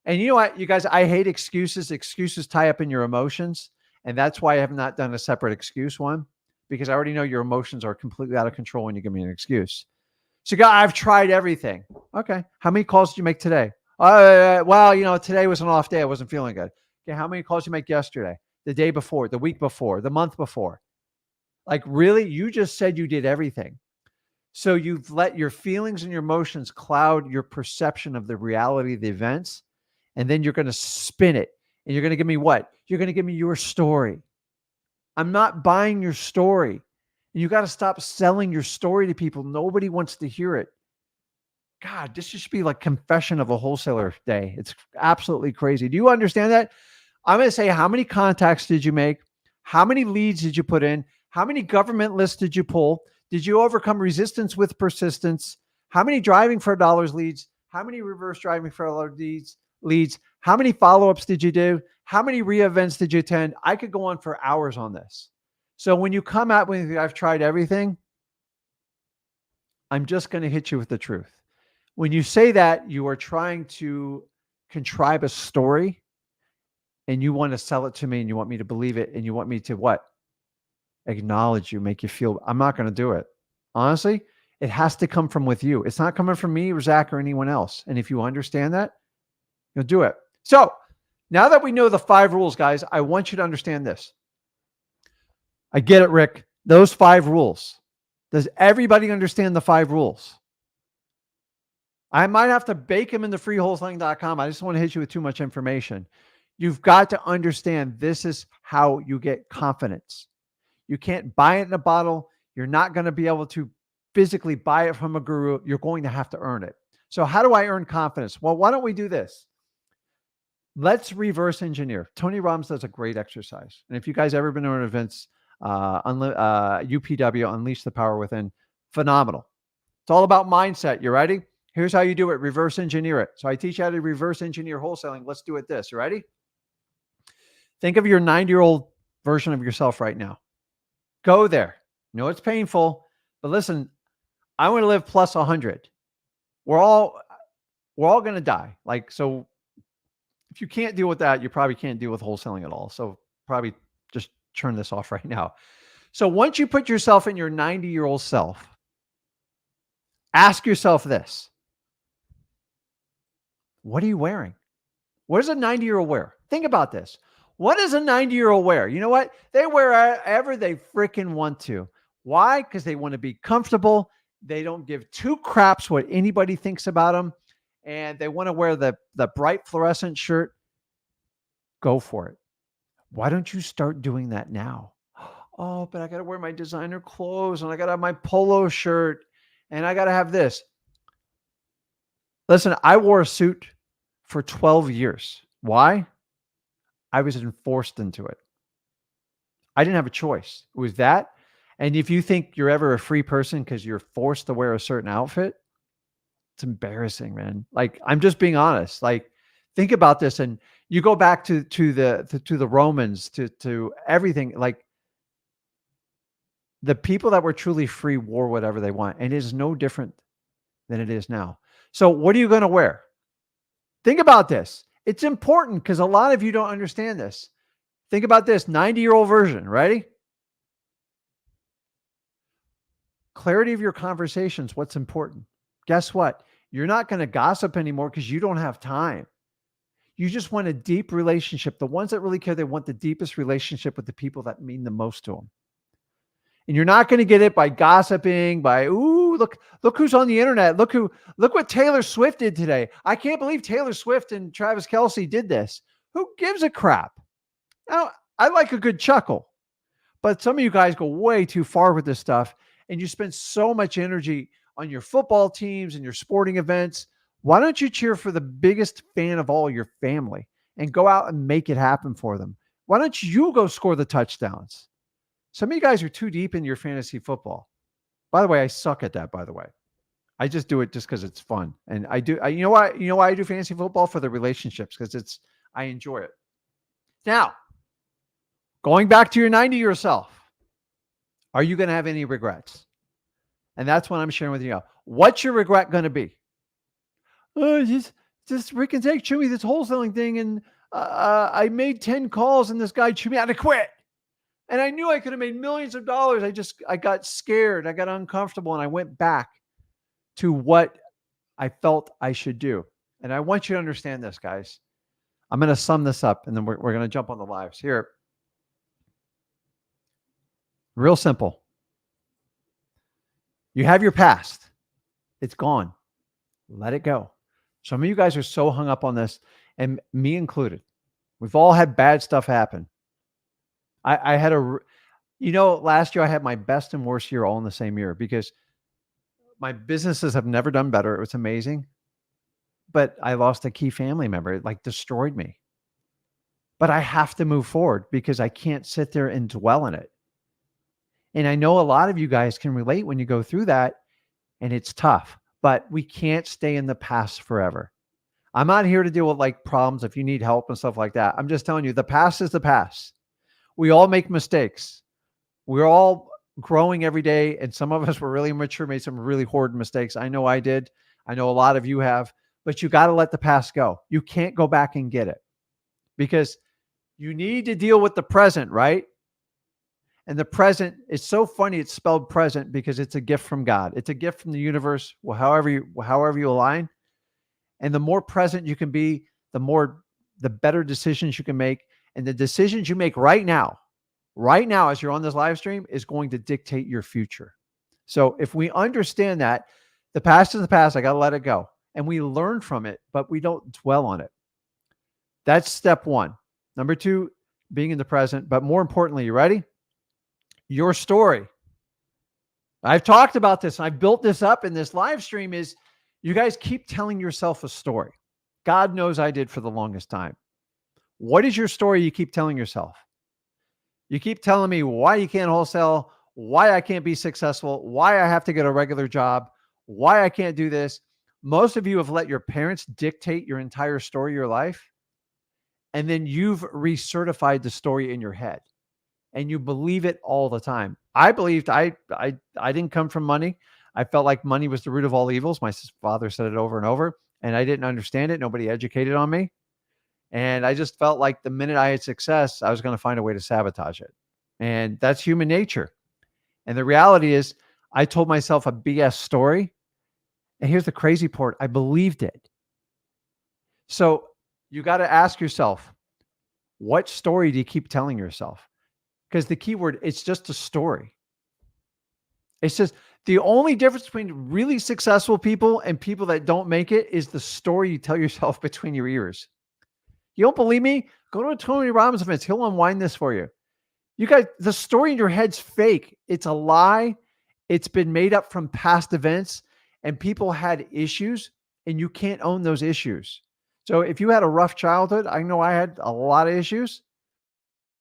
And you know what, you guys, I hate excuses. Excuses tie up in your emotions. And that's why I have not done a separate excuse one, because I already know your emotions are completely out of control when you give me an excuse. So, I've tried everything. Okay. How many calls did you make today? Well, today was an off day. I wasn't feeling good. Okay. How many calls did you make yesterday, the day before, the week before, the month before? Like, really? You just said you did everything. So you've let your feelings and your emotions cloud your perception of the reality of the events. And then you're going to spin it. And you're going to give me what? You're going to give me your story. I'm not buying your story. And you got to stop selling your story to people. Nobody wants to hear it. God, this should be like confession of a wholesaler day. It's absolutely crazy. Do you understand that? I'm going to say, how many contacts did you make? How many leads did you put in? How many government lists did you pull? Did you overcome resistance with persistence? How many driving for dollars leads? How many reverse driving for dollars leads? How many follow-ups did you do? How many re-events did you attend? I could go on for hours on this. So when you come out with, I've tried everything, I'm just going to hit you with the truth. When you say that, you are trying to contrive a story and you want to sell it to me and you want me to believe it and you want me to what? Acknowledge you, make you feel. I'm not going to do it. Honestly, it has to come from with you. It's not coming from me or Zach or anyone else. And if you understand that, you'll do it. So now that we know the 5 rules, guys, I want you to understand this. I get it, Rick. Those 5 rules. Does everybody understand the 5 rules? I might have to bake them into freewholesaling.com. I just want to hit you with too much information. You've got to understand this is how you get confidence. You can't buy it in a bottle. You're not going to be able to physically buy it from a guru. You're going to have to earn it. So how do I earn confidence? Well, why don't we do this? Let's reverse engineer. Tony Robbins does a great exercise. And if you guys ever been to an events, UPW, Unleash the Power Within, phenomenal. It's all about mindset. You ready? Here's how you do it. Reverse engineer it. So I teach you how to reverse engineer wholesaling. Let's do it this. You ready? Think of your 90-year-old version of yourself right now. Go there. No, it's painful, but listen, I want to live plus 100. We're all going to die. Like, so if you can't deal with that, you probably can't deal with wholesaling at all. So probably just turn this off right now. So once you put yourself in your 90-year-old self, ask yourself this. What are you wearing? What does a 90-year-old wear? Think about this. What does a 90-year-old wear? You know what? They wear whatever they freaking want to. Why? Because they want to be comfortable. They don't give 2 craps what anybody thinks about them. And they want to wear the bright fluorescent shirt. Go for it. Why don't you start doing that now? Oh, but I got to wear my designer clothes and I got to have my polo shirt and I got to have this. Listen, I wore a suit for 12 years. Why? I was enforced into it. I didn't have a choice. It was that. And if you think you're ever a free person because you're forced to wear a certain outfit, it's embarrassing, man. Like, I'm just being honest. Like, think about this, and you go back to the Romans, to everything. Like, the people that were truly free wore whatever they want, and it is no different than it is now. So, what are you going to wear? Think about this. It's important because a lot of you don't understand this. Think about this 90-year-old version. Ready? Clarity of your conversations. What's important? Guess what? You're not going to gossip anymore because you don't have time. You just want a deep relationship. The ones that really care, they want the deepest relationship with the people that mean the most to them. And you're not going to get it by gossiping, by, ooh, look who's on the internet. Look what Taylor Swift did today. I can't believe Taylor Swift and Travis Kelce did this. Who gives a crap? Now, I like a good chuckle, but some of you guys go way too far with this stuff, and you spend so much energy on your football teams and your sporting events. Why don't you cheer for the biggest fan of all, your family, and go out and make it happen for them? Why don't you go score the touchdowns? Some of you guys are too deep in your fantasy football. By the way, I suck at that, by the way. I just do it just because it's fun. And you know why? You know why I do fantasy football? For the relationships, because I enjoy it. Now, going back to your 90-year self, are you going to have any regrets? And that's what I'm sharing with you now. What's your regret going to be? Oh, just Rick and Zach chewed me this wholesaling thing, and I made 10 calls, and this guy chewed me out to quit. And I knew I could have made millions of dollars. I got scared. I got uncomfortable, and I went back to what I felt I should do. And I want you to understand this, guys. I'm going to sum this up, and then we're going to jump on the lives here. Real simple. You have your past. It's gone. Let it go. Some of you guys are so hung up on this, and me included. We've all had bad stuff happen. I had last year I had my best and worst year all in the same year because my businesses have never done better. It was amazing. But I lost a key family member. It like destroyed me. But I have to move forward because I can't sit there and dwell in it. And I know a lot of you guys can relate when you go through that, and it's tough, but we can't stay in the past forever. I'm not here to deal with like problems if you need help and stuff like that. I'm just telling you, the past is the past. We all make mistakes. We're all growing every day. And some of us were really mature, made some really horrid mistakes. I know I did. I know a lot of you have, but you got to let the past go. You can't go back and get it because you need to deal with the present, right? And the present is so funny. It's spelled present because it's a gift from God. It's a gift from the universe. Well, however you align, and the more present you can be, the better decisions you can make. And the decisions you make right now, as you're on this live stream, is going to dictate your future. So if we understand that the past is the past, I got to let it go. And we learn from it, but we don't dwell on it. That's step one. Number two, being in the present. But more importantly, you ready? Your story. I've talked about this. I've built this up in this live stream is you guys keep telling yourself a story. God knows I did for the longest time. What is your story you keep telling yourself? You keep telling me why you can't wholesale, why I can't be successful, why I have to get a regular job, why I can't do this. Most of you have let your parents dictate your entire story of your life, and then you've recertified the story in your head, and you believe it all the time. I believed I didn't come from money. I felt like money was the root of all evils. My father said it over and over, and I didn't understand it. Nobody educated on me. And I just felt like the minute I had success, I was going to find a way to sabotage it. And that's human nature. And the reality is I told myself a BS story. And here's the crazy part. I believed it. So you got to ask yourself, what story do you keep telling yourself? Because the key word, it's just a story. It's just the only difference between really successful people and people that don't make it is the story you tell yourself between your ears. You don't believe me? Go to a Tony Robbins event. He'll unwind this for you. You guys, the story in your head's fake. It's a lie. It's been made up from past events, and people had issues, and you can't own those issues. So if you had a rough childhood, I know I had a lot of issues.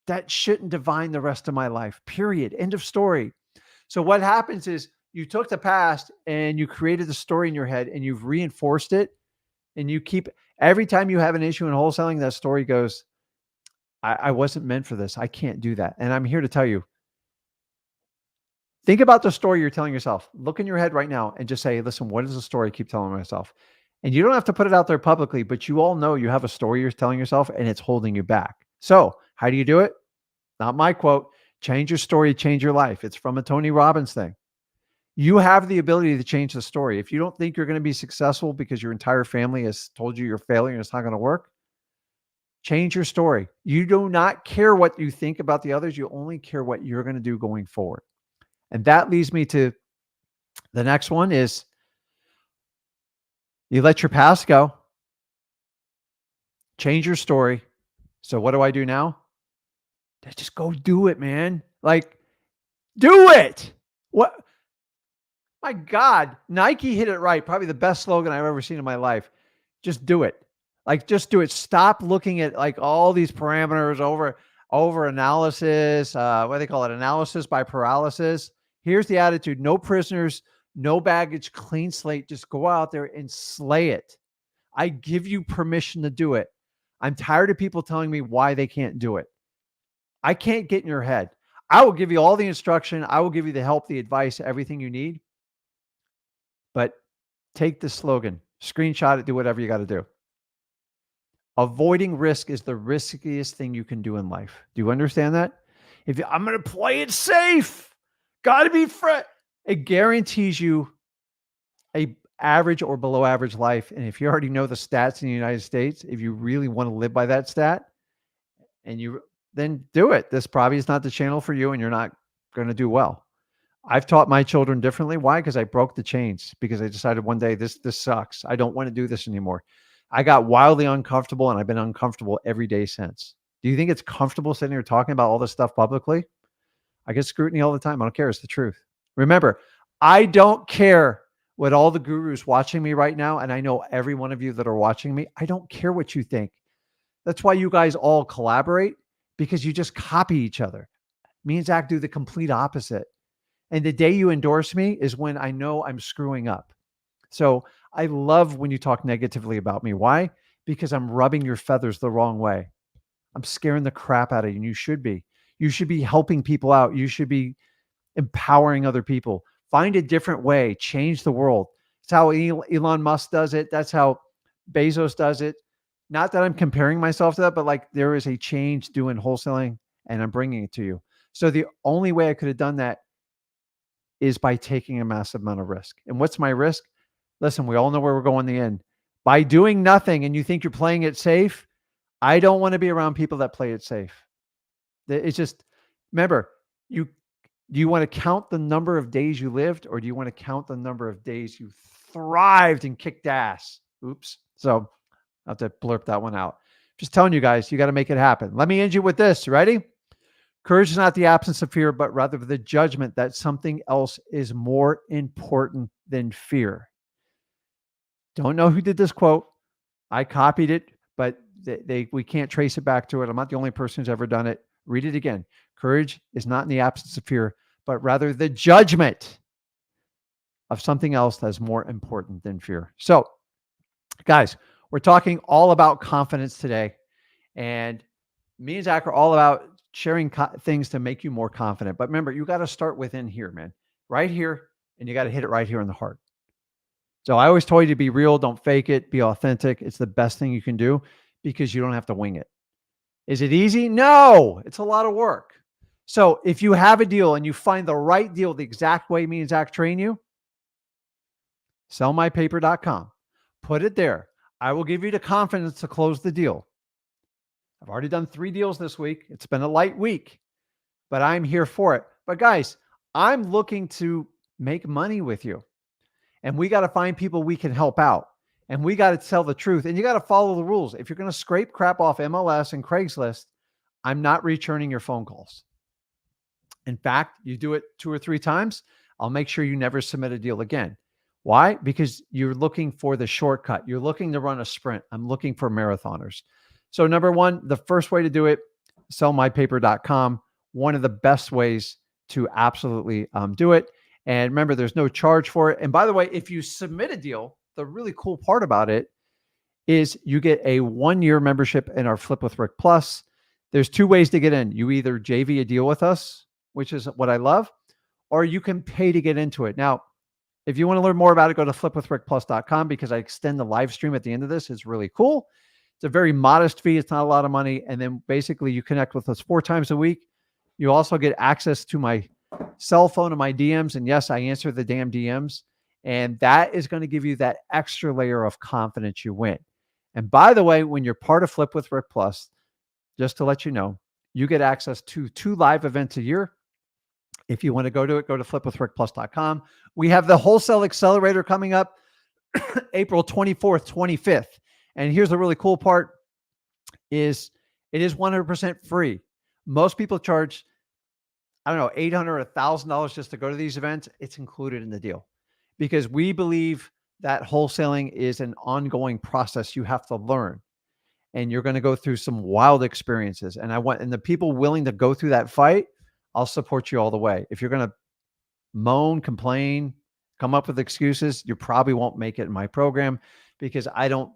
That shouldn't define the rest of my life. Period. End of story. So what happens is you took the past and you created the story in your head and you've reinforced it, and you keep every time you have an issue in wholesaling, that story goes, I wasn't meant for this. I can't do that. And I'm here to tell you, think about the story you're telling yourself. Look in your head right now and just say, listen, what is the story I keep telling myself? And you don't have to put it out there publicly, but you all know you have a story you're telling yourself and it's holding you back. So how do you do it? Not my quote. Change your story, change your life. It's from a Tony Robbins thing. You have the ability to change the story. If you don't think you're going to be successful because your entire family has told you you're failing and it's not going to work, change your story. You do not care what you think about the others. You only care what you're going to do going forward. And that leads me to the next one is you let your past go, change your story. So what do I do now? Just go do it, man. Like, do it. What? My God, Nike hit it right. Probably the best slogan I've ever seen in my life. Just do it. Like, just do it. Stop looking at like all these parameters over analysis. What do they call it? Analysis by paralysis. Here's the attitude: no prisoners, no baggage, clean slate. Just go out there and slay it. I give you permission to do it. I'm tired of people telling me why they can't do it. I can't get in your head. I will give you all the instruction. I will give you the help, the advice, everything you need. But take the slogan, screenshot it, do whatever you got to do. Avoiding risk is the riskiest thing you can do in life. Do you understand that? I'm going to play it safe, got to be fresh. It guarantees you a average or below average life. And if you already know the stats in the United States, if you really want to live by that stat, and you then do it. This probably is not the channel for you, and you're not going to do well. I've taught my children differently. Why? Because I broke the chains, because I decided one day this sucks. I don't want to do this anymore. I got wildly uncomfortable, and I've been uncomfortable every day since. Do you think it's comfortable sitting here talking about all this stuff publicly? I get scrutiny all the time. I don't care. It's the truth. Remember, I don't care what all the gurus watching me right now, and I know every one of you that are watching me, I don't care what you think. That's why you guys all collaborate, because you just copy each other. Me and Zach do the complete opposite. And the day you endorse me is when I know I'm screwing up. So I love when you talk negatively about me. Why? Because I'm rubbing your feathers the wrong way. I'm scaring the crap out of you, and you should be. You should be helping people out. You should be empowering other people. Find a different way. Change the world. That's how Elon Musk does it. That's how Bezos does it. Not that I'm comparing myself to that, but like there is a change doing wholesaling, and I'm bringing it to you. So the only way I could have done that is by taking a massive amount of risk. And what's my risk? Listen, we all know where we're going in the end. By doing nothing and you think you're playing it safe, I don't want to be around people that play it safe. It's just, remember, do you want to count the number of days you lived, or do you want to count the number of days you thrived and kicked ass? Oops. So I'll have to blurp that one out. Just telling you guys, you got to make it happen. Let me end you with this. Ready? Courage is not the absence of fear, but rather the judgment that something else is more important than fear. Don't know who did this quote. I copied it, but we can't trace it back to it. I'm not the only person who's ever done it. Read it again. Courage is not in the absence of fear, but rather the judgment of something else that's more important than fear. So, guys, we're talking all about confidence today. And me and Zach are all about sharing things to make you more confident. But remember, you got to start within here, man. Right here. And you got to hit it right here in the heart. So I always told you to be real. Don't fake it. Be authentic. It's the best thing you can do, because you don't have to wing it. Is it easy? No, it's a lot of work. So if you have a deal and you find the right deal the exact way me and Zach train you, sellmypaper.com. Put it there. I will give you the confidence to close the deal. I've already done 3 deals this week. It's been a light week, but I'm here for it. But guys, I'm looking to make money with you. And we got to find people we can help out. And we got to tell the truth. And you got to follow the rules. If you're going to scrape crap off MLS and Craigslist, I'm not returning your phone calls. In fact, you do it 2 or 3 times, I'll make sure you never submit a deal again. Why? Because you're looking for the shortcut. You're looking to run a sprint. I'm looking for marathoners. So number one, the first way to do it, sellmypaper.com. One of the best ways to absolutely do it. And remember, there's no charge for it. And by the way, if you submit a deal, the really cool part about it is you get a 1-year membership in our Flip with Rick Plus. There's 2 ways to get in. You either JV a deal with us, which is what I love, or you can pay to get into it. Now, if you want to learn more about it, go to flipwithrickplus.com because I extend the live stream at the end of this. It's really cool. It's a very modest fee. It's not a lot of money. And then basically you connect with us 4 times a week. You also get access to my cell phone and my DMs. And yes, I answer the damn DMs. And that is going to give you that extra layer of confidence you win. And by the way, when you're part of Flip with Rick Plus, just to let you know, you get access to 2 live events a year. If you want to go to it, go to flipwithrickplus.com. We have the Wholesale Accelerator coming up April 24th, 25th. And here's the really cool part is it is 100% free. Most people charge, I don't know, $800 or $1,000 just to go to these events. It's included in the deal because we believe that wholesaling is an ongoing process you have to learn. And you're going to go through some wild experiences. And the people willing to go through that fight, I'll support you all the way. If you're going to moan, complain, come up with excuses, you probably won't make it in my program because I don't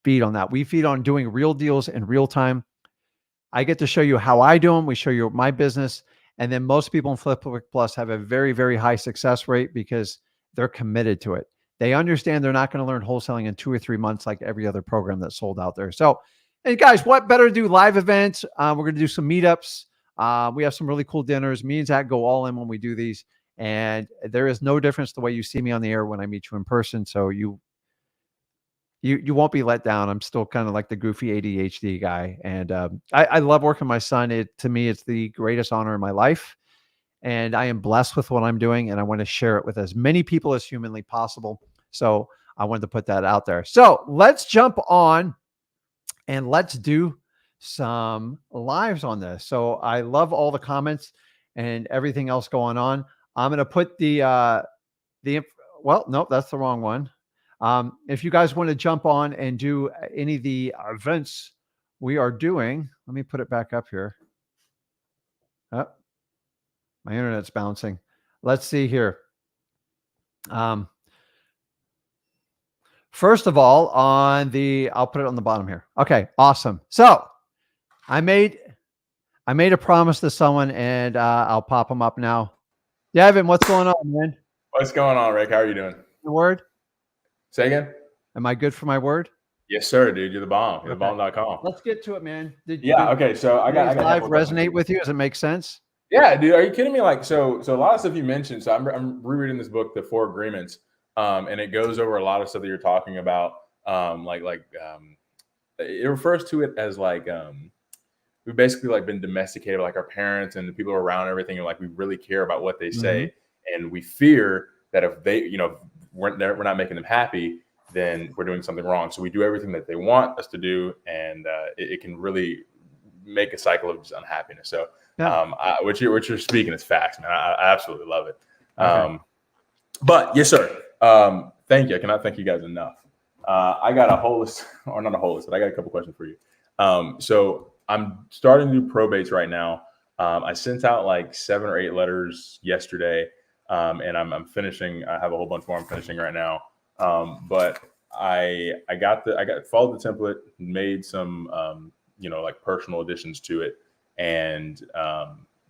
feed on that. We feed on doing real deals in real time. I get to show you how I do them. We show you my business. And then most people in Flip with Rick Plus have a very, very high success rate because they're committed to it. They understand they're not going to learn wholesaling in 2 or 3 months like every other program that's sold out there. So, and guys, what better to do live events? We're going to do some meetups. We have some really cool dinners. Me and Zach go all in when we do these. And there is no difference the way you see me on the air when I meet you in person. So you won't be let down. I'm still kind of like the goofy ADHD guy. And I love working with my son. To me, it's the greatest honor in my life. And I am blessed with what I'm doing. And I want to share it with as many people as humanly possible. So I wanted to put that out there. So let's jump on and let's do some lives on this. So I love all the comments and everything else going on. I'm going to put well, nope, that's the wrong one. If you guys want to jump on and do any of the events we are doing, let me put it back up here. Oh, my internet's bouncing. Let's see here. First of all, I'll put it on the bottom here. Okay, awesome. So I made a promise to someone, and I'll pop them up now. Devin, what's going on, man? What's going on, Rick? How are you doing? The word? Say again? Am I good for my word? Yes, sir, dude. You're the bomb. You're the bomb.com. Let's get to it, man. Okay. So I got live resonate with you. Does it make sense? Yeah, dude. Are you kidding me? Like, so a lot of stuff you mentioned. So I'm rereading this book, The 4 Agreements, and it goes over a lot of stuff that you're talking about. It refers to it as like we've basically like been domesticated, like our parents and the people around everything, and like we really care about what they say, and we fear that if they, we're not making them happy, then we're doing something wrong. So we do everything that they want us to do, and it can really make a cycle of just unhappiness. So what you're speaking is facts, man. I absolutely love it. Okay. But yes, sir. Thank you. I cannot thank you guys enough. I got a whole list, or not a whole list, but I got a couple questions for you. So I'm starting to do probates right now. I sent out like 7 or 8 letters yesterday, and I'm finishing. I have a whole bunch more I'm finishing right now. But I followed the template, made some like personal additions to it, and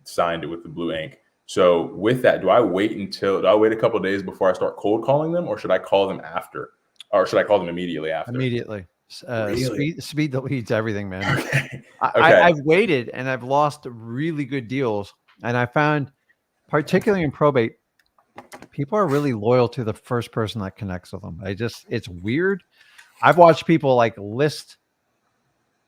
signed it with the blue ink. So with that, do I wait a couple of days before I start cold calling them, or should I call them after, or should I call them immediately after? Immediately. Really? Speed deletes everything, man. Okay. I've waited and I've lost really good deals, and I found, particularly in probate, people are really loyal to the first person that connects with them. It's weird. I've watched people like list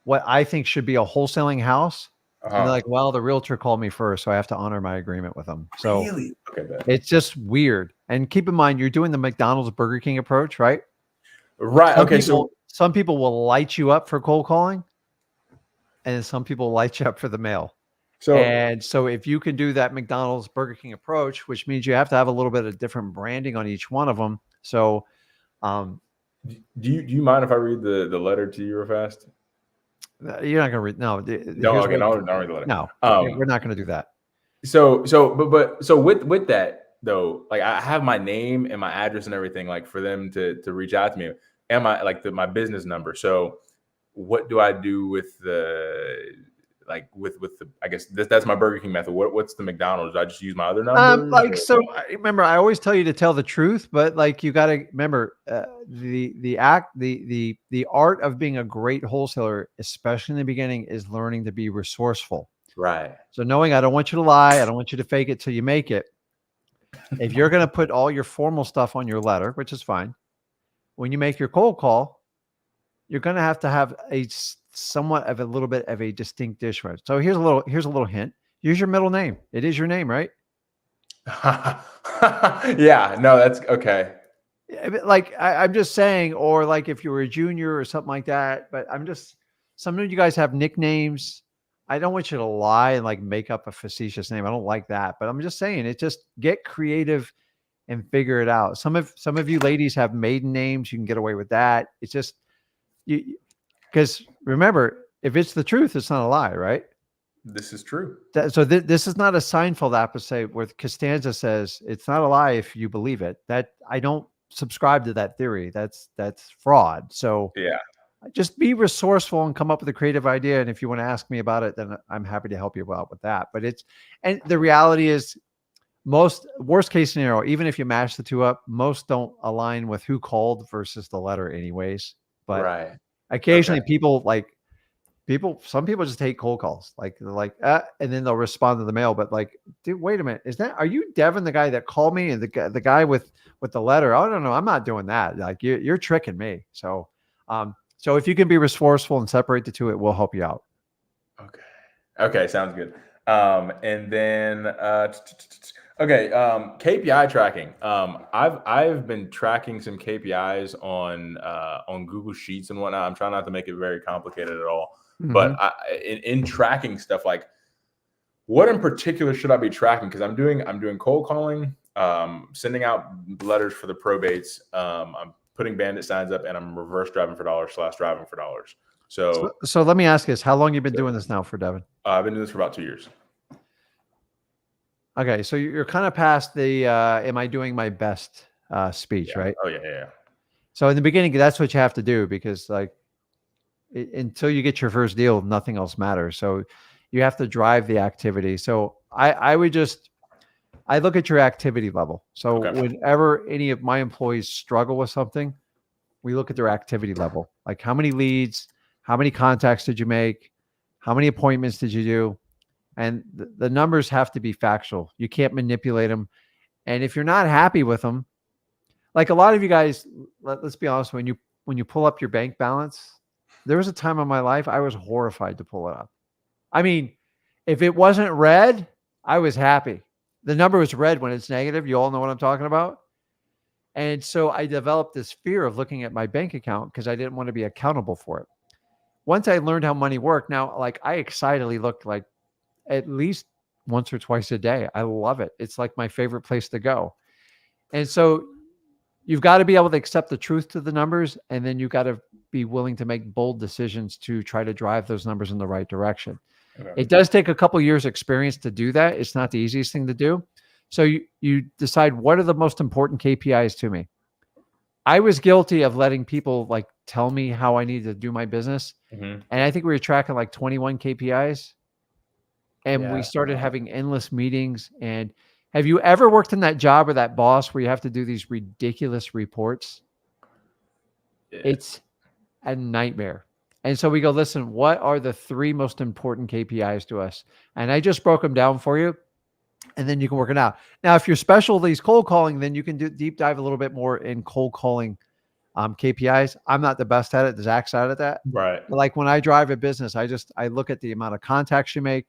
what I think should be a wholesaling house. And they're like, well, the realtor called me first, so I have to honor my agreement with them. So really? Okay, it's just weird. And keep in mind, you're doing the McDonald's Burger King approach, right? Right. So some people will light you up for cold calling, and some people light you up for the mail. So And so if you can do that McDonald's, Burger King approach, which means you have to have a little bit of different branding on each one of them. So do you mind if I read the letter to you real fast? you're not going to read. No, No, here's okay, what. don't read the letter. No, we're not going to do that. So with that though, like I have my name and my address and everything, like for them to reach out to me, and my like my business number. So what do I do with the with the, I guess that's my Burger King method. What's the McDonald's? Do I just use my other numbers? Like, so remember, I always tell you to tell the truth, but like, you got to remember the art of being a great wholesaler, especially in the beginning, is learning to be resourceful. Right. So knowing I don't want you to lie, I don't want you to fake it till you make it. If you're going to put all your formal stuff on your letter, which is fine, when you make your cold call, you're going to have a somewhat of a little bit of a distinct dish. So here's a little hint. Use your middle name. It is your name, right? Yeah, no, that's okay. Like I'm just saying, or like if you were a junior or something like that. But some of you guys have nicknames. I don't want you to lie and like make up a facetious name. I don't like that. But I'm just saying, it just get creative and figure it out. Some of you ladies have maiden names. You can get away with that. It's just because remember, if it's the truth, it's not a lie, right? This is true. So this is not a Seinfeld episode where Costanza says it's not a lie if you believe it. That I don't subscribe to that theory. That's fraud. So Yeah. just be resourceful and come up with a creative idea. And if you want to ask me about it, then I'm happy to help you out with that. But and the reality is, most worst case scenario, even if you mash the two up, most don't align with who called versus the letter anyways. But Right. occasionally some people just hate cold calls. Like they're like, and then they'll respond to the mail. But like, dude, wait a minute. Are you Devin, the guy that called me, and the guy with the letter? Oh, no, I'm not doing that. Like you're tricking me. So, so if you can be resourceful and separate the two, it will help you out. Okay. Sounds good. And then, okay. KPI tracking. I've been tracking some KPIs on Google Sheets and whatnot. I'm trying not to make it very complicated at all. But in tracking stuff, like what in particular should I be tracking? Because I'm doing cold calling, sending out letters for the probates. I'm putting bandit signs up, and I'm reverse driving for dollars / driving for dollars. So let me ask you this: how long you been doing this now for, Devin? I've been doing this for about 2 years. Okay, so you're kind of past the "Am I doing my best?" speech, right? Oh yeah. So in the beginning, that's what you have to do, because like until you get your first deal, nothing else matters. So you have to drive the activity. So I would I look at your activity level. So whenever any of my employees struggle with something, we look at their activity level. Like how many leads, how many contacts did you make? How many appointments did you do? And the numbers have to be factual. You can't manipulate them. And if you're not happy with them, like a lot of you guys, let's be honest, when you pull up your bank balance, there was a time in my life I was horrified to pull it up. I mean, if it wasn't red, I was happy. The number was red when it's negative. You all know what I'm talking about. And so I developed this fear of looking at my bank account because I didn't want to be accountable for it. Once I learned how money worked, now like I excitedly look like at least once or twice a day. I love it. It's like my favorite place to go. And so you've got to be able to accept the truth to the numbers, and then you've got to be willing to make bold decisions to try to drive those numbers in the right direction. Okay. It does take a couple years experience to do that. It's not the easiest thing to do. So you decide, what are the most important KPIs to me? I was guilty of letting people like tell me how I need to do my business. And I think we were tracking like 21 KPIs. And we started having endless meetings. And have you ever worked in that job or that boss where you have to do these ridiculous reports? Yeah. It's a nightmare. And so we go, listen, what are the 3 most important KPIs to us? And I just broke them down for you. And then you can work it out. Now, if your specialty is cold calling, then you can do deep dive a little bit more in cold calling KPIs. I'm not the best at it. Zach's out at that. Right. But like when I drive a business, I look at the amount of contacts you make,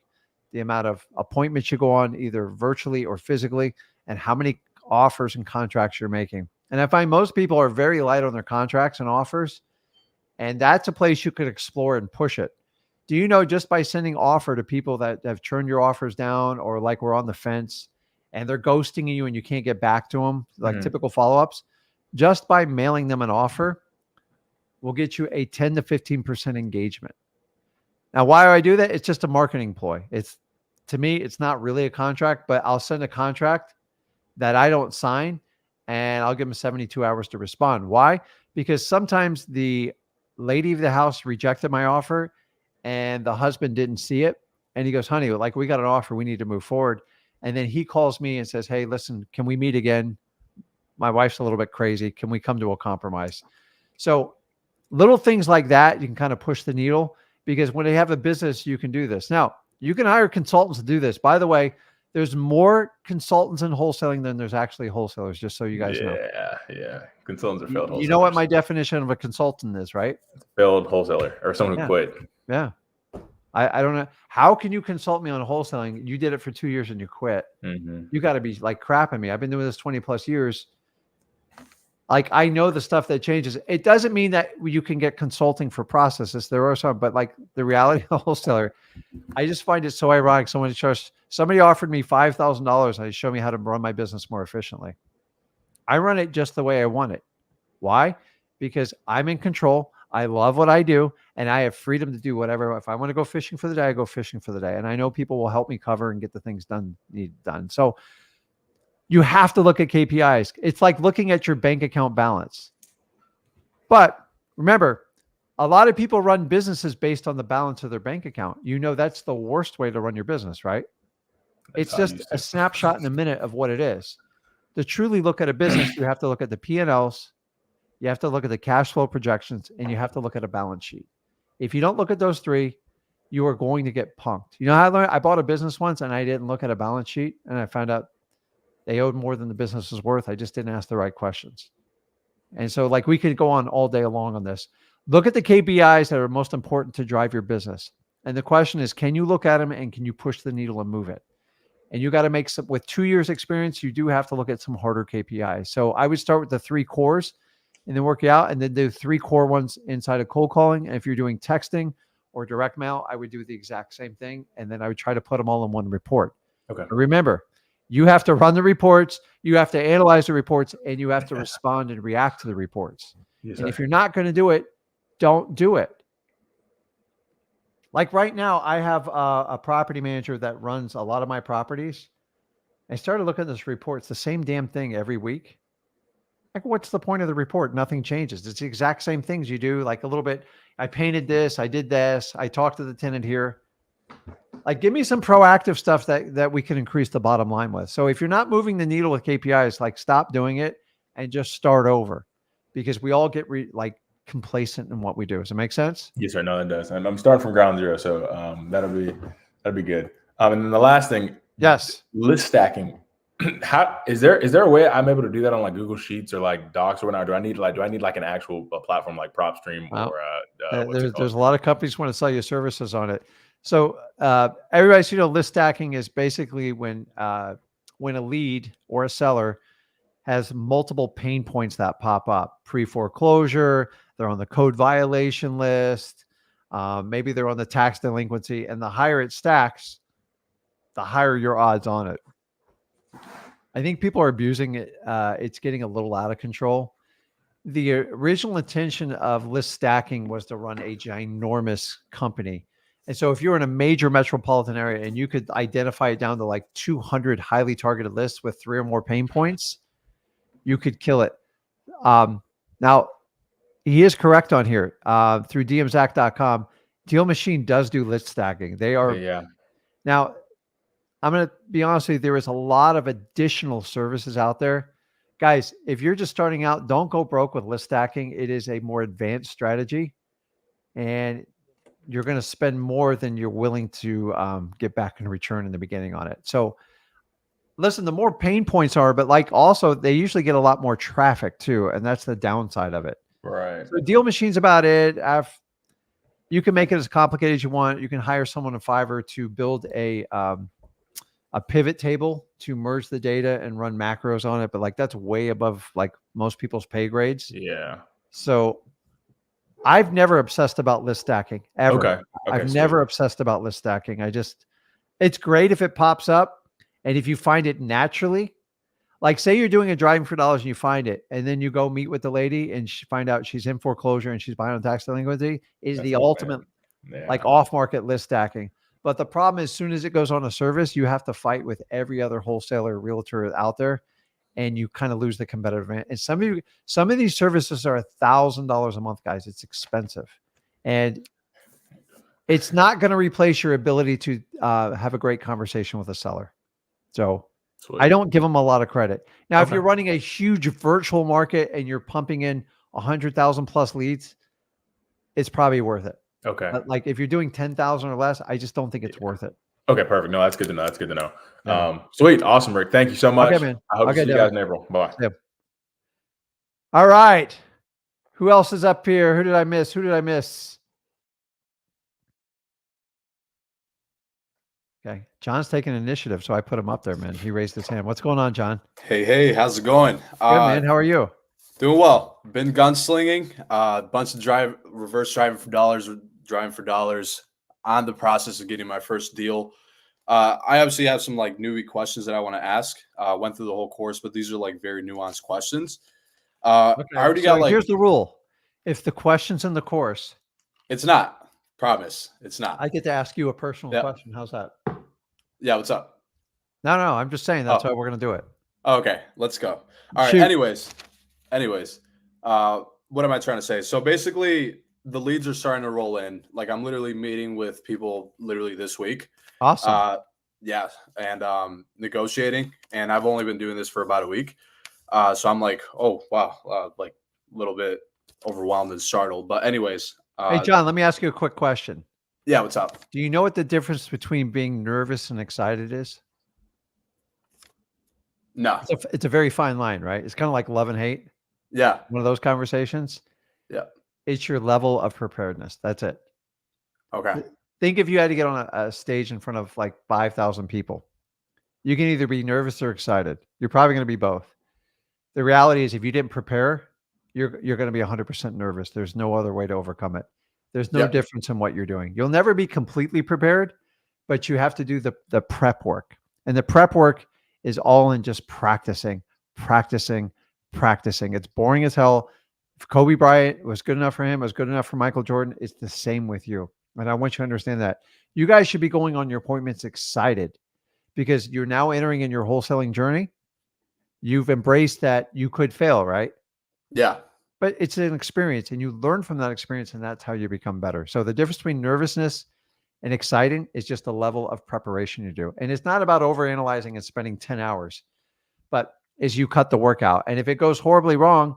the amount of appointments you go on, either virtually or physically, and how many offers and contracts you're making. And I find most people are very light on their contracts and offers. And that's a place you could explore and push it. Do you know just by sending offer to people that have turned your offers down or like we're on the fence and they're ghosting you and you can't get back to them, like typical follow-ups, just by mailing them an offer will get you a 10 to 15% engagement. Now, why do I do that? It's just a marketing ploy. To me, it's not really a contract, but I'll send a contract that I don't sign and I'll give them 72 hours to respond. Why? Because sometimes the lady of the house rejected my offer and the husband didn't see it. And he goes, honey, like we got an offer, we need to move forward. And then he calls me and says, hey, listen, can we meet again? My wife's a little bit crazy. Can we come to a compromise? So little things like that, you can kind of push the needle because when they have a business, you can do this. Now, you can hire consultants to do this. By the way, there's more consultants in wholesaling than there's actually wholesalers, just so you guys know. Yeah. Consultants are failed wholesalers. You know what my definition of a consultant is, right? Failed wholesaler or someone who quit. Yeah. I don't know. How can you consult me on wholesaling? You did it for 2 years and you quit. You got to be like crapping me. I've been doing this 20 plus years. Like I know the stuff that changes. It doesn't mean that you can get consulting for processes. There are some, but like the reality of the wholesaler, I just find it so ironic. Somebody offered me $5,000 to show me how to run my business more efficiently. I run it just the way I want it. Why? Because I'm in control. I love what I do and I have freedom to do whatever. If I want to go fishing for the day, I go fishing for the day. And I know people will help me cover and get the things need done. So you have to look at KPIs. It's like looking at your bank account balance. But remember, a lot of people run businesses based on the balance of their bank account. You know, that's the worst way to run your business, right? It's just a snapshot in a minute of what it is. To truly look at a business, you have to look at the P&Ls, you have to look at the cash flow projections, and you have to look at a balance sheet. If you don't look at those three, you are going to get punked. You know how I learned? I bought a business once and I didn't look at a balance sheet and I found out they owed more than the business was worth. I just didn't ask the right questions. And so like we could go on all day long on this. Look at the KPIs that are most important to drive your business. And the question is, can you look at them and can you push the needle and move it? And you got to make some, with 2 years experience, you do have to look at some harder KPIs. So I would start with the 3 cores and then work it out and then do 3 core ones inside of cold calling. And if you're doing texting or direct mail, I would do the exact same thing. And then I would try to put them all in one report. Okay. But remember, you have to run the reports, you have to analyze the reports, and you have to respond and react to the reports. Yes, and if you're not going to do it, don't do it. Like right now, I have a property manager that runs a lot of my properties. I started looking at this report. It's the same damn thing every week. Like, what's the point of the report? Nothing changes. It's the exact same things you do. Like a little bit, I painted this, I did this, I talked to the tenant here. Like, give me some proactive stuff that we can increase the bottom line with. So if you're not moving the needle with KPIs, like stop doing it and just start over, because we all get complacent in what we do. Does it make sense? Yes, sir. No, it does. I'm starting from ground zero, so that'll be good. And then the last thing, yes, list stacking. How is there a way I'm able to do that on like Google Sheets or like Docs or whatnot? Do I need like an actual platform like PropStream or there's a lot of companies want to sell you services on it. So everybody's, list stacking is basically when a lead or a seller has multiple pain points that pop up. Pre-foreclosure, they're on the code violation list, maybe they're on the tax delinquency, and the higher it stacks, the higher your odds on it. I think people are abusing it. It's getting a little out of control. The original intention of list stacking was to run a ginormous company. And so if you're in a major metropolitan area and you could identify it down to like 200 highly targeted lists with 3 or more pain points, you could kill it. Now, he is correct on here. Through dmzach.com, Deal Machine does do list stacking. They are. Yeah. Now, I'm going to be honest with you, there is a lot of additional services out there. Guys, if you're just starting out, don't go broke with list stacking. It is a more advanced strategy, and you're going to spend more than you're willing to get back in return in the beginning on it. So listen, the more pain points are, but like also they usually get a lot more traffic too. And that's the downside of it. Right. So Deal Machine's about it. You can make it as complicated as you want. You can hire someone in Fiverr to build a pivot table to merge the data and run macros on it. But like, that's way above like most people's pay grades. Yeah. So I've never obsessed about list stacking ever. Okay. I've Okay. never Sweet. obsessed about list stacking. It's great if it pops up and if you find it naturally. Like say you're doing a driving for dollars and you find it, and then you go meet with the lady and find out she's in foreclosure and she's behind on tax delinquency is That's the dope, ultimate man. like Yeah. off market list stacking. But the problem is, as soon as it goes on a service, you have to fight with every other wholesaler realtor out there, and you kind of lose the competitive advantage. And some of these services are $1,000 a month, guys. It's expensive, and it's not going to replace your ability to have a great conversation with a seller. So Sweet. I don't give them a lot of credit. Now, if Okay. you're running a huge virtual market and you're pumping in 100,000 plus leads, it's probably worth it. Okay. But like if you're doing 10,000 or less, I just don't think it's worth it. Okay. Perfect. No, that's good to know. That's good to know. Yeah. Sweet. Awesome, Rick. Thank you so much. Okay, man. I hope to Okay, see you Devin. guys in April. Bye. Yeah. All right. Who else is up here? Who did I miss? Okay. John's taking initiative, so I put him up there, man. He raised his hand. What's going on, John? Hey, how's it going? Good, man. How are you? Doing well. Been gunslinging, a bunch of reverse driving for dollars, on the process of getting my first deal. I obviously have some like newbie questions that I want to ask. Went through the whole course, but these are like very nuanced questions. I already got like, here's the rule. If the question's in the course, it's not. Promise, it's not. I get to ask you a personal question. How's that? Yeah, what's up? No, I'm just saying that's how we're gonna do it. Okay, let's go. All right. Shoot. Anyways, what am I trying to say? So basically, the leads are starting to roll in. Like I'm literally meeting with people literally this week. Awesome. Yeah, and negotiating, and I've only been doing this for about a week. So I'm like, oh wow, like a little bit overwhelmed and startled. But anyways, hey John, let me ask you a quick question. Yeah, what's up? Do you know what the difference between being nervous and excited is? No. It's a very fine line, right? It's kind of like love and hate. Yeah. One of those conversations. Yeah. It's your level of preparedness. That's it. Okay. Think if you had to get on a stage in front of like 5,000 people, you can either be nervous or excited. You're probably going to be both. The reality is if you didn't prepare, you're going to be 100% nervous. There's no other way to overcome it. There's no difference in what you're doing. You'll never be completely prepared, but you have to do the prep work. And the prep work is all in just practicing. It's boring as hell. If Kobe Bryant was good enough for him, it was good enough for Michael Jordan, it's the same with you. And I want you to understand that. You guys should be going on your appointments excited because you're now entering in your wholesaling journey. You've embraced that you could fail, right? Yeah. But it's an experience and you learn from that experience and that's how you become better. So the difference between nervousness and exciting is just the level of preparation you do. And it's not about overanalyzing and spending 10 hours, but as you cut the workout. And if it goes horribly wrong,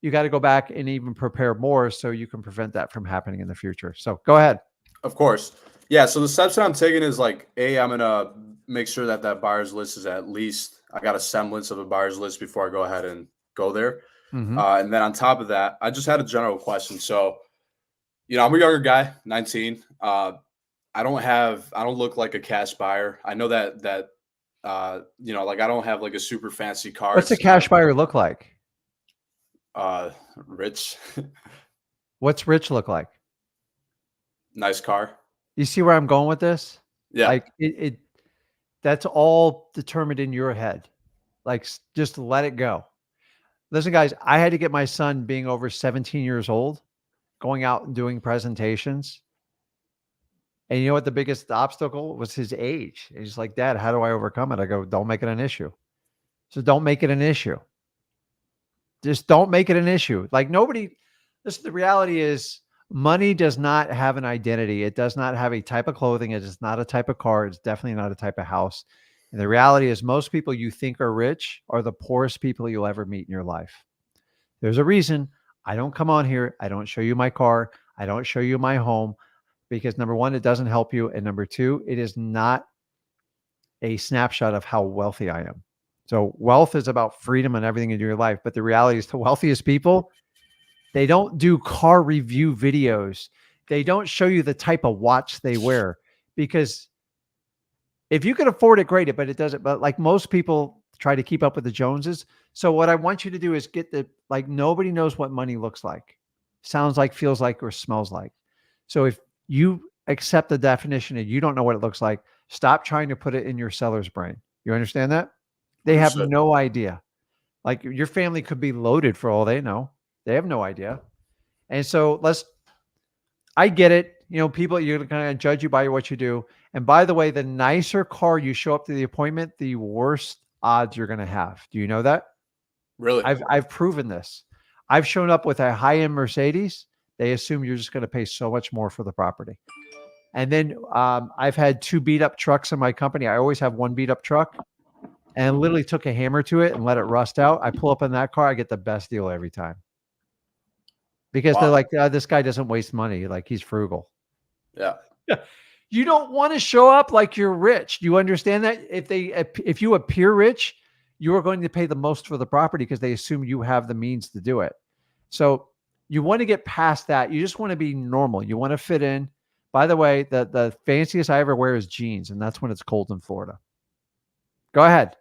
you got to go back and even prepare more so you can prevent that from happening in the future. So go ahead. Of course. Yeah. So the steps that I'm taking is like, I'm going to make sure that buyer's list is at least, I got a semblance of a buyer's list before I go ahead and go there. Mm-hmm. And then on top of that, I just had a general question. So, I'm a younger guy, 19. I don't look like a cash buyer. I know that like I don't have like a super fancy car. What's a cash buyer look like? Rich. What's rich look like? Nice car. You see where I'm going with this? Yeah. Like that's all determined in your head. Like just let it go. Listen, guys, I had to get my son being over 17 years old, going out and doing presentations. And you know what the biggest obstacle was? His age. And he's like, Dad, how do I overcome it? I go, don't make it an issue. So don't make it an issue. Just don't make it an issue. Like the reality is money does not have an identity. It does not have a type of clothing. It is not a type of car. It's definitely not a type of house. And the reality is most people you think are rich are the poorest people you'll ever meet in your life. There's a reason I don't come on here. I don't show you my car. I don't show you my home because number one, it doesn't help you. And number two, it is not a snapshot of how wealthy I am. So wealth is about freedom and everything in your life. But the reality is the wealthiest people, they don't do car review videos. They don't show you the type of watch they wear because if you can afford it, great, but it doesn't. But like most people try to keep up with the Joneses. So what I want you to do is nobody knows what money looks like. sounds like, feels like, or smells like. So if you accept the definition and you don't know what it looks like, stop trying to put it in your seller's brain. You understand that? They have Understood. no idea. Like your family could be loaded for all they know. They have no idea. And so I get it. You know, people, you're going to judge you by what you do. And by the way, the nicer car you show up to the appointment, the worse odds you're going to have. Do you know that? Really? I've proven this. I've shown up with a high-end Mercedes. They assume you're just going to pay so much more for the property. And then I've had 2 beat up trucks in my company. I always have 1 beat up truck, and literally took a hammer to it and let it rust out. I pull up in that car, I get the best deal every time. Because they're Wow. like, this guy doesn't waste money. Like he's frugal. Yeah. You don't want to show up like you're rich. Do you understand that? If you appear rich, you are going to pay the most for the property because they assume you have the means to do it. So you want to get past that. You just want to be normal. You want to fit in. By the way, the fanciest I ever wear is jeans, and that's when it's cold in Florida. Go ahead.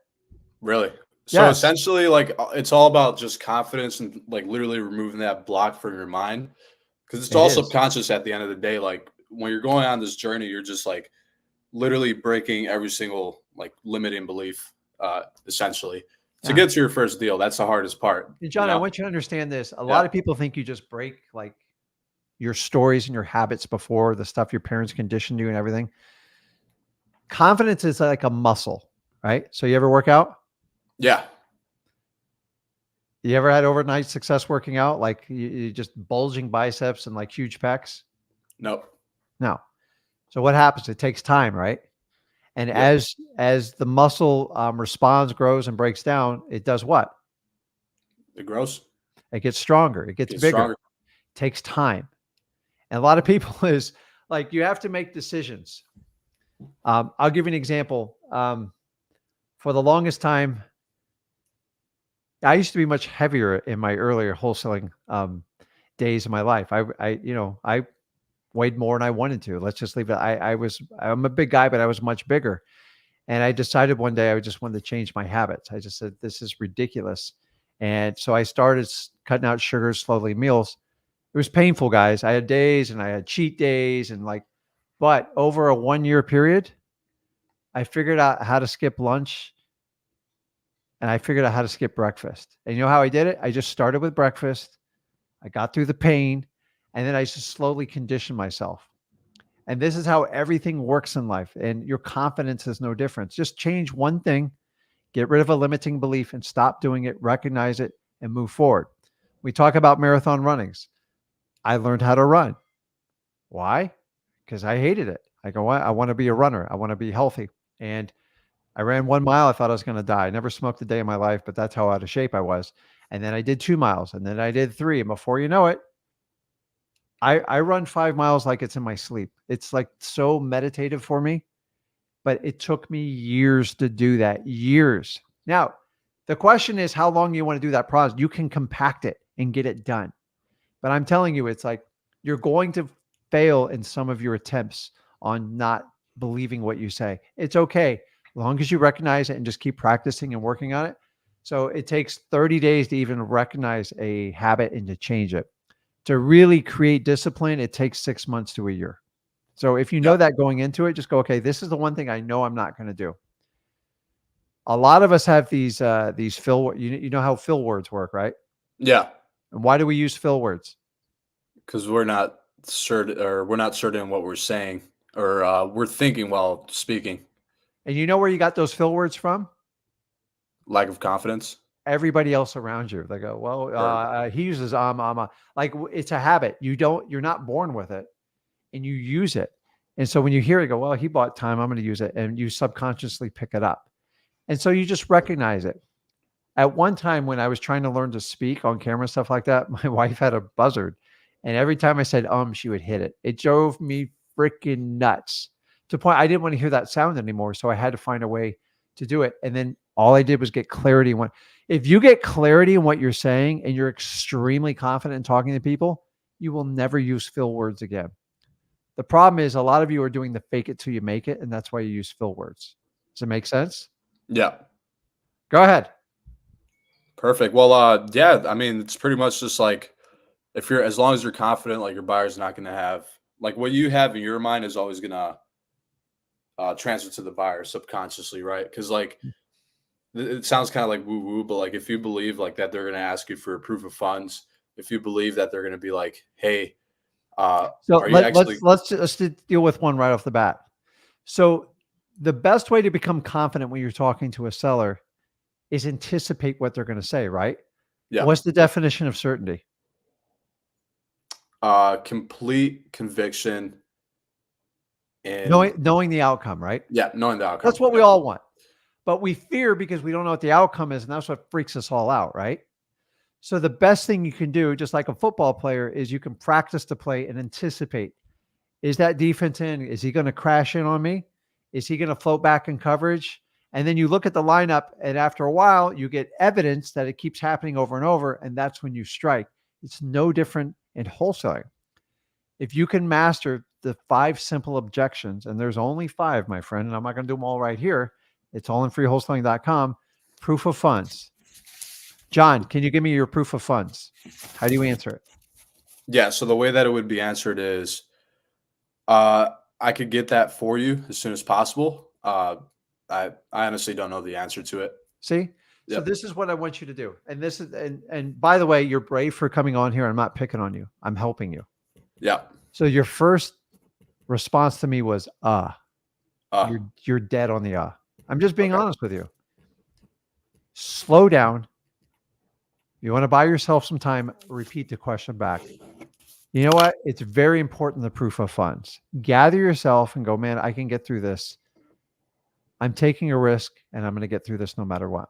Really? So Yes. essentially, like it's all about just confidence and like literally removing that block from your mind, because it's It all is. subconscious at the end of the day. Like when you're going on this journey, you're just like literally breaking every single like limiting belief, essentially, to Yeah. get to your first deal. That's the hardest part. And John, you I know? want you to understand this. A lot of people think you just break like your stories and your habits before, the stuff your parents conditioned you and everything. Confidence is like a muscle, right? So you ever work out? Yeah. You ever had overnight success working out? Like you just bulging biceps and like huge pecs? Nope. No. So what happens? It takes time, right? And Yep. as the muscle responds, grows, and breaks down, it does what? It grows. It gets stronger. It gets Gets bigger. stronger. It takes time. And a lot of people is like, you have to make decisions. I'll give you an example. For the longest time, I used to be much heavier in my earlier wholesaling days of my life. I weighed more than I wanted to. Let's just leave it. I'm a big guy, but I was much bigger. And I decided one day I just wanted to change my habits. I just said, this is ridiculous. And so I started cutting out sugars, slowly, meals. It was painful, guys. I had days and I had cheat days but over a 1-year period, I figured out how to skip lunch and I figured out how to skip breakfast. And you know how I did it? I just started with breakfast. I got through the pain, and then I just slowly conditioned myself. And this is how everything works in life. And your confidence is no difference. Just change one thing, get rid of a limiting belief and stop doing it, recognize it, and move forward. We talk about marathon runnings. I learned how to run. Why? Because I hated it. I go, I want to be a runner. I want to be healthy. And I ran 1 mile. I thought I was going to die. I never smoked a day in my life, but that's how out of shape I was. And then I did 2 miles, and then I did 3. And before you know it, I run 5 miles like it's in my sleep. It's like so meditative for me, but it took me years to do that. Years. Now, the question is how long you want to do that process. You can compact it and get it done. But I'm telling you, it's like you're going to fail in some of your attempts on not believing what you say. It's okay, as long as you recognize it and just keep practicing and working on it. So it takes 30 days to even recognize a habit and to change it. To really create discipline, it takes 6 months to a year. So if you know Yep. that going into it, just go, okay, this is the one thing I know I'm not going to do. A lot of us have these fill, you know how fill words work, right? Yeah. And why do we use fill words? Because we're not certain, or we're not certain in what we're saying, or we're thinking while speaking. And you know where you got those fill words from? Lack of confidence. Everybody else around you. They go, well, Or he uses like it's a habit. You're not born with it, and you use it. And so when you hear it, go, well, he bought time. I'm going to use it, and you subconsciously pick it up. And so you just recognize it. At one time when I was trying to learn to speak on camera and stuff like that, my wife had a buzzard. And every time I said, she would hit it. It drove me freaking nuts to the point I didn't want to hear that sound anymore. So I had to find a way to do it. And then all I did was get clarity. If you get clarity in what you're saying and you're extremely confident in talking to people, you will never use fill words again. The problem is a lot of you are doing the fake it till you make it. And that's why you use fill words. Does it make sense? yeah. Go ahead. Perfect. Well, yeah, I mean, it's pretty much just like as long as you're confident, like your buyer's not going to have, like what you have in your mind is always going to transfer to the buyer subconsciously, right? Because like it sounds kind of like woo woo, but like if you believe like that they're going to ask you for a proof of funds, if you believe that they're going to be like, hey, So are you actually? let's deal with one right off the bat. So the best way to become confident when you're talking to a seller is anticipate what they're going to say, right? Yeah. What's the definition of certainty? Complete conviction and Knowing the outcome, right? yeah, knowing the outcome. That's what we all want. But we fear because we don't know what the outcome is, and that's what freaks us all out, right? So the best thing you can do, just like a football player, is you can practice the play and anticipate. Is that defense in? Is he going to crash in on me? Is he going to float back in coverage? And then you look at the lineup, and after a while, you get evidence that it keeps happening over and over, and that's when you strike. It's no different in wholesaling. If you can master the 5 simple objections, and there's only 5, my friend, and I'm not going to do them all right here. It's all in freewholesaling.com. Proof of funds. John, can you give me your proof of funds? How do you answer it? Yeah. So the way that it would be answered is, I could get that for you as soon as possible. I honestly don't know the answer to it. See? So Yep. this is what I want you to do. And this is, and by the way, you're brave for coming on here. I'm not picking on you. I'm helping you. Yeah. So your first response to me was, you're dead on the I'm just being honest with you. Slow down. You want to buy yourself some time, repeat the question back. You know what? It's very important, the proof of funds. Gather yourself and go, man, I can get through this. I'm taking a risk and I'm going to get through this no matter what.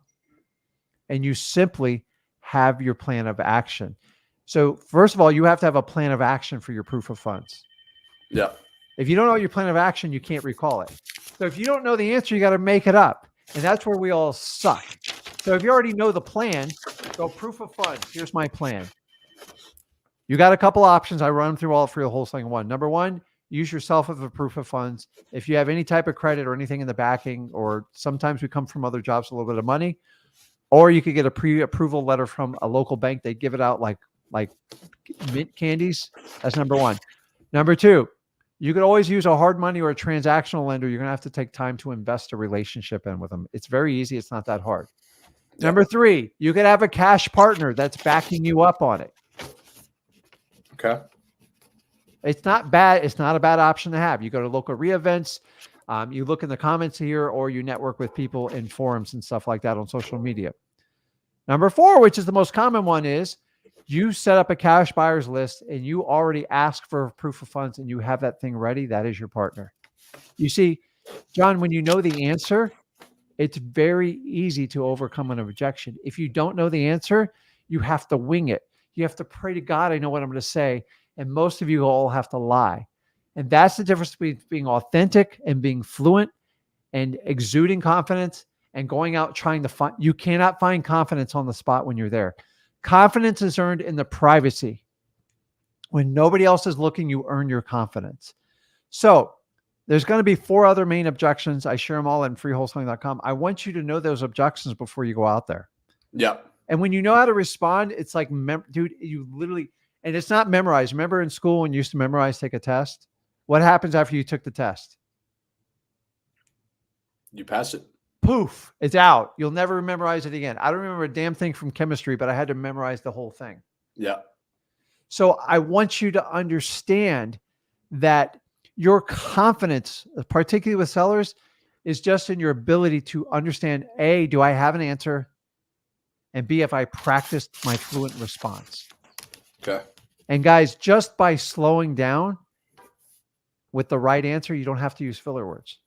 And you simply have your plan of action. So first of all, you have to have a plan of action for your proof of funds. Yeah. If you don't know your plan of action, you can't recall it. So if you don't know the answer, you got to make it up. And that's where we all suck. So if you already know the plan, go proof of funds. Here's my plan. You got a couple options. I run them through all 3 of wholesaling. One. Number 1, use yourself as a proof of funds. If you have any type of credit or anything in the backing, or sometimes we come from other jobs, a little bit of money, or you could get a pre-approval letter from a local bank. They give it out like mint candies. That's number 1. Number 2, you could always use a hard money or a transactional lender. You're going to have to take time to invest a relationship in with them. It's very easy. It's not that hard. Yeah. Number 3, you could have a cash partner that's backing you up on it. Okay. It's not bad. It's not a bad option to have. You go to local re-events, you look in the comments here, or you network with people in forums and stuff like that on social media. Number 4, which is the most common one, is you set up a cash buyers list and you already ask for proof of funds and you have that thing ready. That is your partner. You see, John, when you know the answer, it's very easy to overcome an objection. If you don't know the answer, you have to wing it. You have to pray to God, I know what I'm going to say. And most of you all have to lie. And that's the difference between being authentic and being fluent and exuding confidence and going out trying to find. You cannot find confidence on the spot when you're there. Confidence is earned in the privacy. When nobody else is looking, you earn your confidence. So there's going to be 4 other main objections. I share them all in freewholesaling.com. I want you to know those objections before you go out there. Yeah. And when you know how to respond, it's like, dude, you literally, and it's not memorized. Remember in school when you used to memorize, take a test? What happens after you took the test? You pass it. Poof, it's out. You'll never memorize it again. I don't remember a damn thing from chemistry, but I had to memorize the whole thing. Yeah. So I want you to understand that your confidence, particularly with sellers, is just in your ability to understand, A, do I have an answer? And B, if I practiced my fluent response. Okay. And guys, just by slowing down with the right answer, you don't have to use filler words.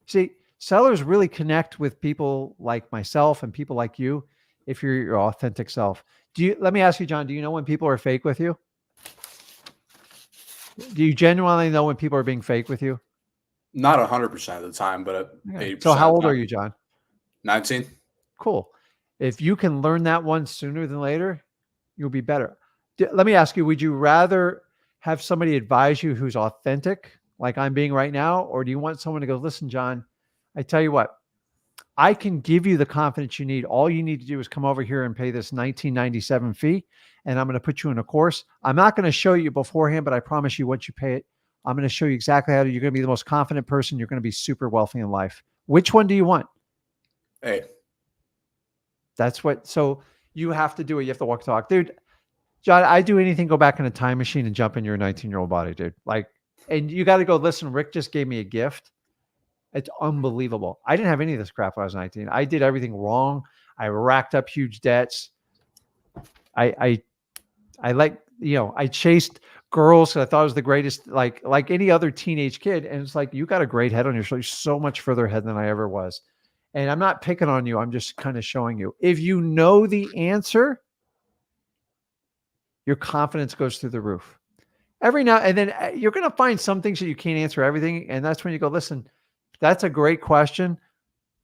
See, sellers really connect with people like myself and people like you if you're your authentic self. Let me ask you, John, do you know when people are fake with you? Do you genuinely know when people are being fake with you? Not 100% of the time, but 80%. So how old are you, John? 19. Cool. If you can learn that one sooner than later, you'll be better. Let me ask you, would you rather have somebody advise you who's authentic, like I'm being right now, or do you want someone to go, listen, John, I tell you what, I can give you the confidence you need. All you need to do is come over here and pay this $19.97 fee, and I'm going to put you in a course. I'm not going to show you beforehand, but I promise you once you pay it, I'm going to show you exactly how you're going to be the most confident person. You're going to be super wealthy in life. Which one do you want? Hey, That's what, so you have to do it. You have to walk the talk. Dude, John, I'd do anything, go back in a time machine and jump in your 19-year-old body, dude. Like, and you got to go, listen, Rick just gave me a gift. It's unbelievable. I didn't have any of this crap when I was 19. I did everything wrong. I racked up huge debts. I like, I chased girls. I thought I was the greatest, like any other teenage kid. And it's like, you got a great head on your shoulders, so much further ahead than I ever was. And I'm not picking on you. I'm just kind of showing you. If you know the answer, your confidence goes through the roof. Every now and then you're going to find some things that you can't answer everything. And that's when you go, listen, that's a great question.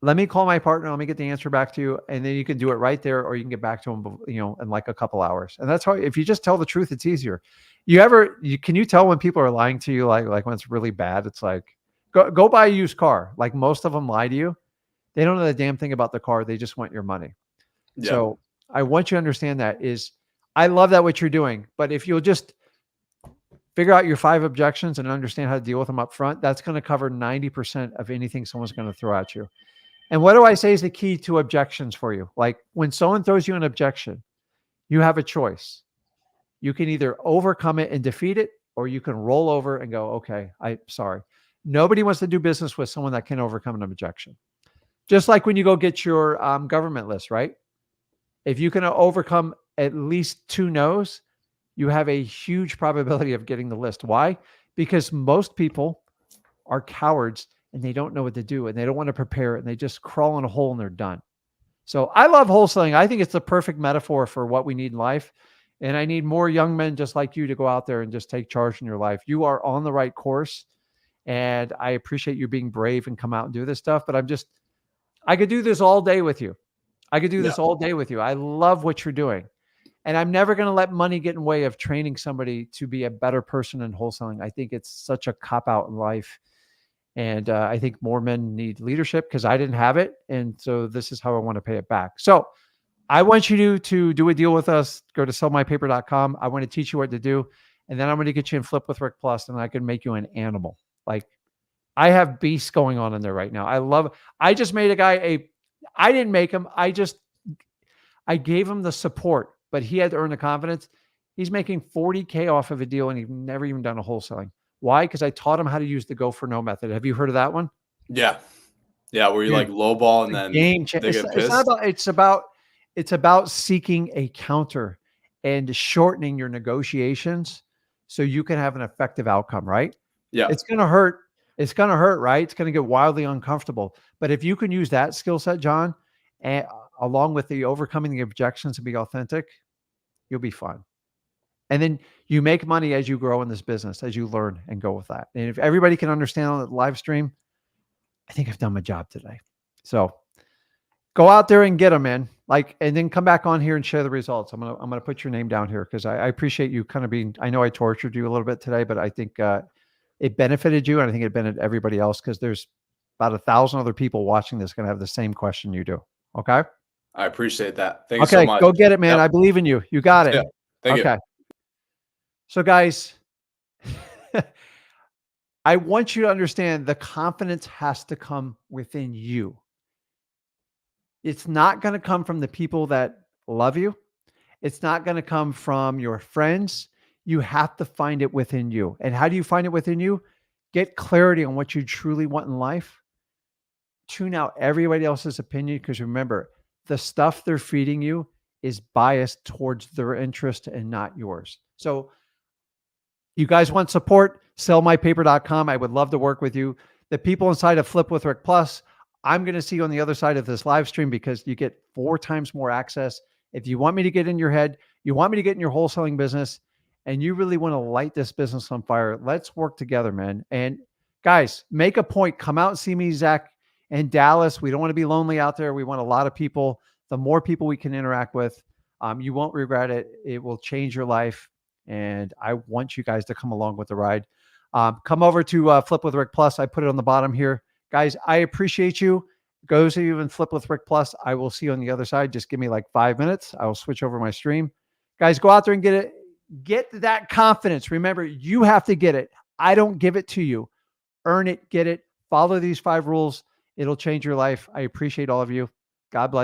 Let me call my partner. Let me get the answer back to you. And then you can do it right there, or you can get back to him, in like a couple hours. And that's how, if you just tell the truth, it's easier. Can you tell when people are lying to you? Like when it's really bad, it's like, go buy a used car. Like most of them lie to you. They don't know the damn thing about the car. They just want your money. Yeah. So I want you to understand I love that what you're doing, but if you'll just figure out your 5 objections and understand how to deal with them up front, that's going to cover 90% of anything someone's going to throw at you. And what do I say is the key to objections for you? Like when someone throws you an objection, you have a choice. You can either overcome it and defeat it, or you can roll over and go, okay, I'm sorry. Nobody wants to do business with someone that can overcome an objection. Just like when you go get your government list, right? If you can overcome at least 2 no's, you have a huge probability of getting the list. Why? Because most people are cowards and they don't know what to do and they don't want to prepare it and they just crawl in a hole and they're done. So I love wholesaling. I think it's the perfect metaphor for what we need in life. And I need more young men just like you to go out there and just take charge in your life. You are on the right course. And I appreciate you being brave and come out and do this stuff. But I could do this all day with you. I could do this all day with you. I love what you're doing. And I'm never going to let money get in the way of training somebody to be a better person in wholesaling. I think it's such a cop-out in life. And I think more men need leadership because I didn't have it. And so this is how I want to pay it back. So I want you to do a deal with us. Go to sellmypaper.com. I want to teach you what to do. And then I'm going to get you in Flip with Rick Plus, and I can make you an animal. Like I have beasts going on in there right now. I just made a guy I didn't make him. I gave him the support, but he had to earn the confidence. He's making $40K off of a deal and he's never even done a wholesaling. Why? Because I taught him how to use the go for no method. Have you heard of that one? Yeah. Yeah. Where you like lowball and then game change. It's about seeking a counter and shortening your negotiations so you can have an effective outcome, right? Yeah. It's going to hurt. It's going to hurt, right? It's going to get wildly uncomfortable. But if you can use that skill set, John, and along with the overcoming the objections and be authentic, you'll be fine. And then you make money as you grow in this business, as you learn and go with that. And if everybody can understand on the live stream, I think I've done my job today. So go out there and get them, man. And then come back on here and share the results. I'm gonna put your name down here because I appreciate you kind of being. I know I tortured you a little bit today, but I think it benefited you, and I think it benefited everybody else because there's about 1,000 other people watching this going to have the same question you do. Okay. I appreciate that. Thank you so much. Go get it, man. Yep. I believe in you. You got it. Yeah. Thank you. So guys, I want you to understand the confidence has to come within you. It's not going to come from the people that love you. It's not going to come from your friends. You have to find it within you. And how do you find it within you? Get clarity on what you truly want in life. Tune out everybody else's opinion because remember, the stuff they're feeding you is biased towards their interest and not yours. So you guys want support? Sellmypaper.com. I would love to work with you. The people inside of Flip with Rick Plus, I'm going to see you on the other side of this live stream because you get 4 times more access. If you want me to get in your head, you want me to get in your wholesaling business, and you really want to light this business on fire, let's work together, man. And guys, make a point. Come out and see me, Zach, in Dallas. We don't want to be lonely out there. We want a lot of people. The more people we can interact with, you won't regret it. It will change your life. And I want you guys to come along with the ride. Come over to Flip with Rick Plus. I put it on the bottom here. Guys, I appreciate you. Those of you in Flip with Rick Plus, I will see you on the other side. Just give me like 5 minutes. I will switch over my stream. Guys, go out there and get it. Get that confidence. Remember, you have to get it. I don't give it to you. Earn it, get it. Follow these 5 rules. It'll change your life. I appreciate all of you. God bless.